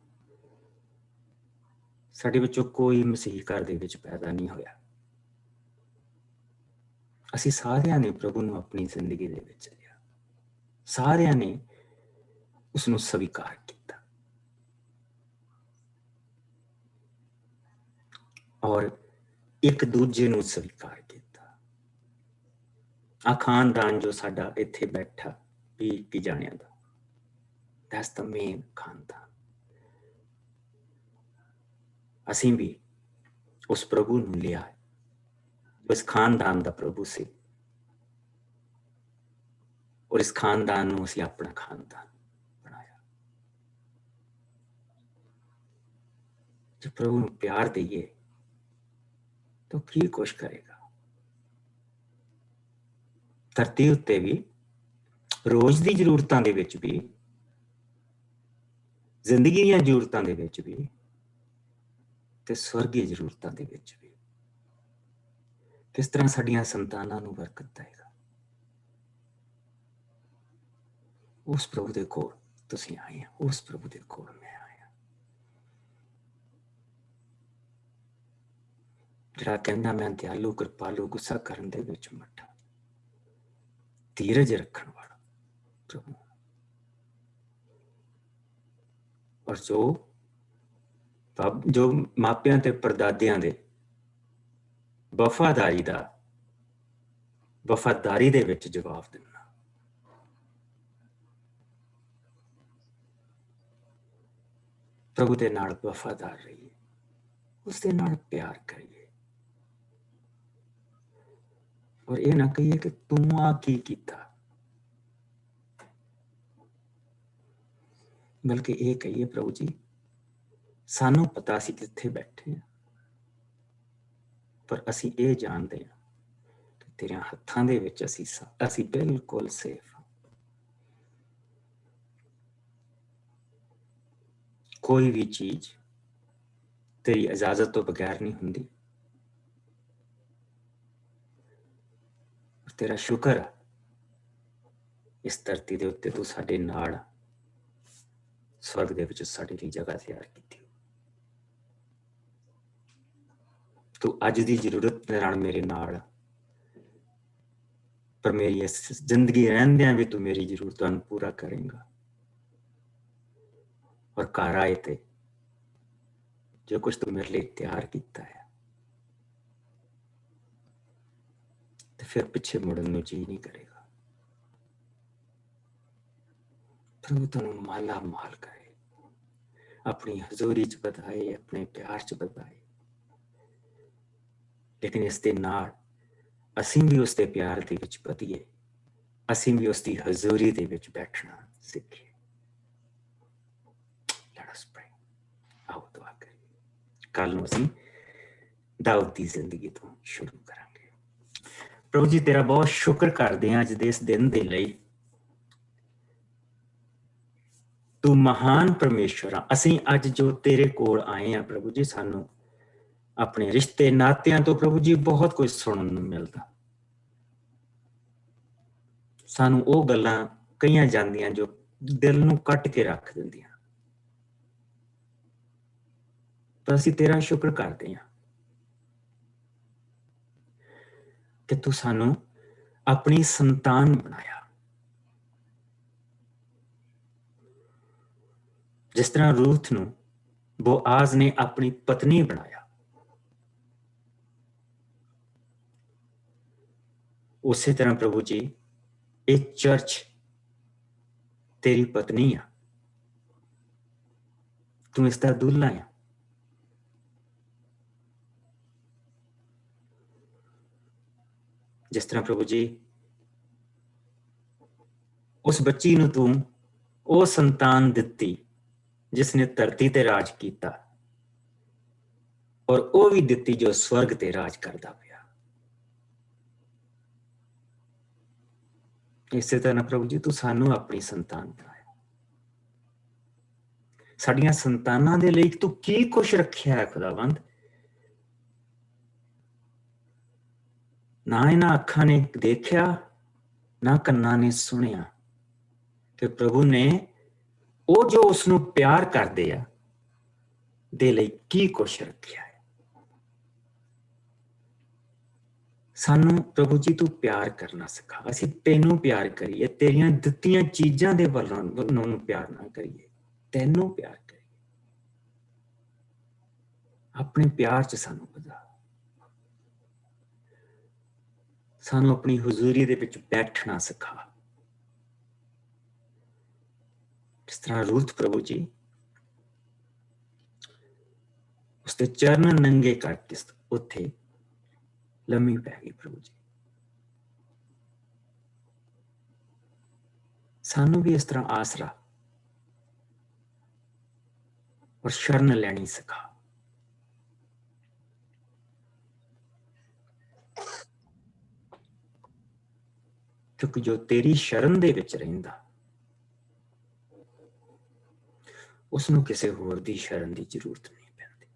ਸਾਡੇ ਵਿੱਚੋਂ ਕੋਈ ਮਸੀਹ ਘਰ ਦੇ ਵਿੱਚ ਪੈਦਾ ਨਹੀਂ ਹੋਇਆ। ਅਸੀਂ ਸਾਰਿਆਂ ਨੇ ਪ੍ਰਭੂ ਨੂੰ ਆਪਣੀ ਜ਼ਿੰਦਗੀ ਦੇ ਵਿੱਚ ਲਿਆ, ਸਾਰਿਆਂ ਨੇ ਉਸਨੂੰ ਸਵੀਕਾਰ ਕੀਤਾ, ਔਰ ਇੱਕ ਦੂਜੇ ਨੂੰ ਸਵੀਕਾਰ ਕੀਤਾ। ਆ ਖਾਨਦਾਨ ਜੋ ਸਾਡਾ ਇੱਥੇ ਬੈਠਾ 20 ਜਾਣਿਆਂ ਦਾ, that's the main ਖਾਨਦਾਨ। ਅਸੀਂ ਵੀ ਉਸ ਪ੍ਰਭੂ ਨੂੰ ਲਿਆ, ਇਸ ਖਾਨਦਾਨ ਦਾ ਪ੍ਰਭੂ ਸੀ, ਔਰ ਇਸ ਖਾਨਦਾਨ ਨੂੰ ਅਸੀਂ ਆਪਣਾ ਖਾਨਦਾਨ ਬਣਾਇਆ। ਜੇ ਪ੍ਰਭੂ ਨੂੰ ਪਿਆਰ ਦਈਏ ਤਾਂ ਕੀ ਕੁਛ ਕਰੇਗਾ। ਧਰਤੀ ਉੱਤੇ ਵੀ, ਰੋਜ਼ ਦੀ ਜ਼ਰੂਰਤਾਂ ਦੇ ਵਿੱਚ ਵੀ, ਜ਼ਿੰਦਗੀ ਦੀਆਂ ਜ਼ਰੂਰਤਾਂ ਦੇ ਵਿੱਚ ਵੀ, ਤੇ ਸਵਰਗੀ ਜ਼ਰੂਰਤਾਂ ਦੇ ਵਿੱਚ ਵੀ ਕਿਸ ਤਰ੍ਹਾਂ ਸਾਡੀਆਂ ਸੰਤਾਨਾਂ ਨੂੰ ਬਰਕਤ ਦੇਗਾ। ਉਸ ਪ੍ਰਭੂ ਦੇ ਕੋਲ ਤੁਸੀਂ ਆਏ ਆ, ਉਸ ਪ੍ਰਭੂ ਦੇ ਕੋਲ ਮੈਂ ਆਇਆ, ਜਿਹੜਾ ਕਹਿੰਦਾ ਮੈਂ ਦਿਆਲੂ, ਕਿਰਪਾਲੂ, ਗੁੱਸਾ ਕਰਨ ਦੇ ਵਿੱਚ ਮੱਠਾ, ਧੀਰਜ ਰੱਖਣ ਵਾਲਾ ਪ੍ਰਭੂ। ਔਰ ਜੋ ਮਾਪਿਆਂ ਤੇ ਪਰਦਾਦਿਆਂ ਦੇ ਵਫਾਦਾਰੀ ਦੇ ਵਿੱਚ ਜਵਾਬ ਦੇਣਾ। ਪ੍ਰਭੂ ਦੇ ਨਾਲ ਵਫਾਦਾਰ ਰਹੀਏ, ਉਸਦੇ ਨਾਲ ਪਿਆਰ ਕਰੀਏ, ਔਰ ਇਹ ਨਾ ਕਹੀਏ ਕਿ ਤੂੰ ਆ ਕੀ ਕੀਤਾ, ਬਲਕਿ ਇਹ ਕਹੀਏ ਪ੍ਰਭੂ ਜੀ ਸਾਨੂੰ ਪਤਾ ਸੀ ਕਿੱਥੇ ਬੈਠੇ ਹਾਂ, ਪਰ ਅਸੀਂ ਇਹ ਜਾਣਦੇ ਹਾਂ ਕਿ ਤੇਰੇ ਹੱਥਾਂ ਦੇ ਵਿੱਚ ਅਸੀਂ ਬਿਲਕੁਲ ਸੇਫ ਹਾਂ। ਕੋਈ ਵੀ ਚੀਜ਼ ਤੇਰੀ ਇਜਾਜ਼ਤ ਤੋਂ ਬਗੈਰ ਨਹੀਂ ਹੁੰਦੀ। ਤੇਰਾ ਸ਼ੁਕਰ ਹੈ ਇਸ ਧਰਤੀ ਦੇ ਉੱਤੇ ਤੂੰ ਸਾਡੇ ਨਾਲ ਸਵਰਗ ਦੇ ਵਿੱਚ ਸਾਡੇ ਲਈ ਜਗ੍ਹਾ ਤਿਆਰ ਕੀਤੀ। ਤੂੰ ਅੱਜ ਦੀ ਜ਼ਰੂਰਤ ਦੇ ਨਾਲ ਮੇਰੇ ਨਾਲ, ਪਰ ਮੇਰੀ ਇਸ ਜ਼ਿੰਦਗੀ ਰਹਿੰਦਿਆਂ ਵੀ ਤੂੰ ਮੇਰੀ ਜ਼ਰੂਰਤਾਂ ਨੂੰ ਪੂਰਾ ਕਰੇਂਗਾ। ਔਰ ਘਰ ਆਏ ਤੇ ਜੋ ਕੁਛ ਤੂੰ ਮੇਰੇ ਲਈ ਤਿਆਰ ਕੀਤਾ ਹੈ, ਤੇ ਫਿਰ ਪਿੱਛੇ ਮੁੜਨ ਨੂੰ ਜੀ ਨਹੀਂ ਕਰੇਗਾ। ਪ੍ਰਭੂ ਤੁਹਾਨੂੰ ਮਾਲਾ ਮਾਲ ਕਰੇ, ਆਪਣੀ ਹਜ਼ੂਰੀ ਚ ਵਧਾਏ, ਆਪਣੇ ਪਿਆਰ ਚ ਵਧਾਏ। ਲੇਕਿਨ ਇਸ ਦੇ ਨਾਲ ਅਸੀਂ ਵੀ ਉਸ ਦੇ ਪਿਆਰ ਦੇ ਵਿੱਚ ਵਧੀਏ, ਅਸੀਂ ਵੀ ਉਸ ਦੀ ਹਜ਼ੂਰੀ ਦੇ ਵਿੱਚ ਬੈਠਣਾ ਸਿੱਖੀਏ। Let us pray। ਆਓ ਦੁਆ ਕਰੀਏ। ਕੱਲ ਨੂੰ ਅਸੀਂ ਦਾਊਦ ਦੀ ਜ਼ਿੰਦਗੀ ਤੋਂ ਸ਼ੁਰੂ ਕਰਾਂਗੇ। ਪ੍ਰਭੂ ਜੀ ਤੇਰਾ ਬਹੁਤ ਸ਼ੁਕਰ ਕਰਦੇ ਹਾਂ ਅੱਜ ਦੇ ਇਸ ਦਿਨ ਦੇ ਲਈ। ਤੂੰ ਮਹਾਨ ਪਰਮੇਸ਼ਵਰ ਆ। ਅਸੀਂ ਅੱਜ ਜੋ ਤੇਰੇ ਕੋਲ ਆਏ ਹਾਂ ਪ੍ਰਭੂ ਜੀ, ਸਾਨੂੰ ਆਪਣੇ ਰਿਸ਼ਤੇ ਨਾਤਿਆਂ ਤੋਂ ਪ੍ਰਭੂ ਜੀ ਬਹੁਤ ਕੁਝ ਸੁਣਨ ਨੂੰ ਮਿਲਦਾ। ਸਾਨੂੰ ਉਹ ਗੱਲਾਂ ਕਹੀਆਂ ਜਾਂਦੀਆਂ ਜੋ ਦਿਲ ਨੂੰ ਕੱਟ ਕੇ ਰੱਖ ਦਿੰਦੀਆਂ, ਪਰ ਅਸੀਂ ਤੇਰਾ ਸ਼ੁਕਰ ਕਰਦੇ ਹਾਂ ਕਿ ਤੂੰ ਸਾਨੂੰ ਆਪਣੀ ਸੰਤਾਨ ਬਣਾਇਆ। ਜਿਸ ਤਰ੍ਹਾਂ ਰੂਥ ਨੂੰ ਬੋਆਜ਼ ਨੇ ਆਪਣੀ ਪਤਨੀ ਬਣਾਇਆ, ਉਸੇ ਤਰ੍ਹਾਂ ਪ੍ਰਭੂ ਜੀ ਇਹ ਚਰਚ ਤੇਰੀ ਪਤਨੀ ਆ, ਤੂੰ ਇਸ ਦਾ ਦੁੱਲਾ ਆ। ਜਿਸ ਤਰ੍ਹਾਂ ਪ੍ਰਭੂ ਜੀ ਉਸ ਬੱਚੀ ਨੂੰ ਤੂੰ ਉਹ ਸੰਤਾਨ ਦਿੱਤੀ जिसने धरती ते राज कीता और वो भी दित्ती जो स्वर्ग ते राज करदा पिया। इसे तरह प्रभु जी तू सानू अपनी संतान बनाया, साडियां संतानां दे लई तू की कुछ रखिया है खुदावंद। ना इन्हां अखां ने देखिया ना कन्नां ने सुनिया कि प्रभु ने वो जो उसनू प्यार करदे आ दे लई की कुछ रखिया है। सानू प्रभु जी तू प्यार करना सिखा, असीं तेनू प्यार करिए, तेरियां दित्तियां चीजां दे वल्लों प्यार ना करिए, तेनू प्यार करिए। अपने प्यार च सानू बधा, सानू अपनी हुजूरी दे विच बैठना सिखा। जिस तरह रूथ प्रभु जी उसके चरण नंगे करके उत्थे लम्मी पै गई। प्रभु जी सानू भी इस तरह आसरा और शरण लैनी सिखा। क्योंकि जो तेरी शरण दे विच रहिंदा उसनू किसी होर दी शरण की जरूरत नहीं पैंदी।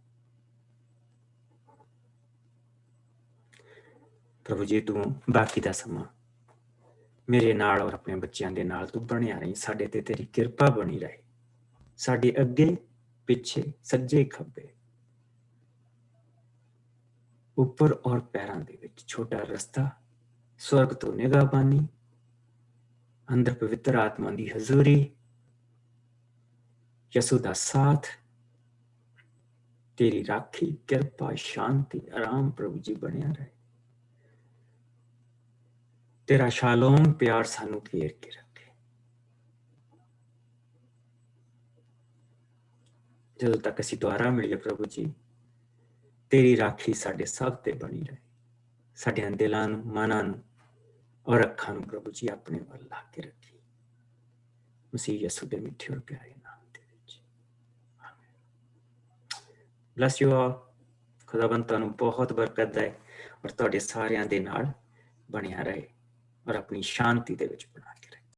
प्रभु जी तू बाकी दा समा मेरे नाल और अपने बच्चों के नाल तू बनिया रही, साडे ते तेरी कृपा बनी रहे, साडे अगे पिछे सज्जे खब्बे ऊपर और पैरों दे विच छोटा रस्ता, स्वर्ग तो निगाहबानी, अंदर पवित्र आत्मा की हजूरी, यसु दा साथ, तेरी राखी कृपा शांति आराम प्रभु जी बनिया रहे। तेरा शालोम प्यार सानू घेर के रखे। जदों तक असीं द्वारा मिलिए प्रभु जी तेरी राखी साडे सब ते बनी रहे, साडियां दिलां नूं, मनां नूं और अखां नूं प्रभु जी अपने वल ला के रखी। मसीह यसु दे मिठे और प्यारे नाम दे विच आमीन। Bless you all. खुदावंद तुहानूं बहुत बरकत दे और तुहाडे सारियां दे नाल बनिया रहे और अपनी शांति दे विच बना के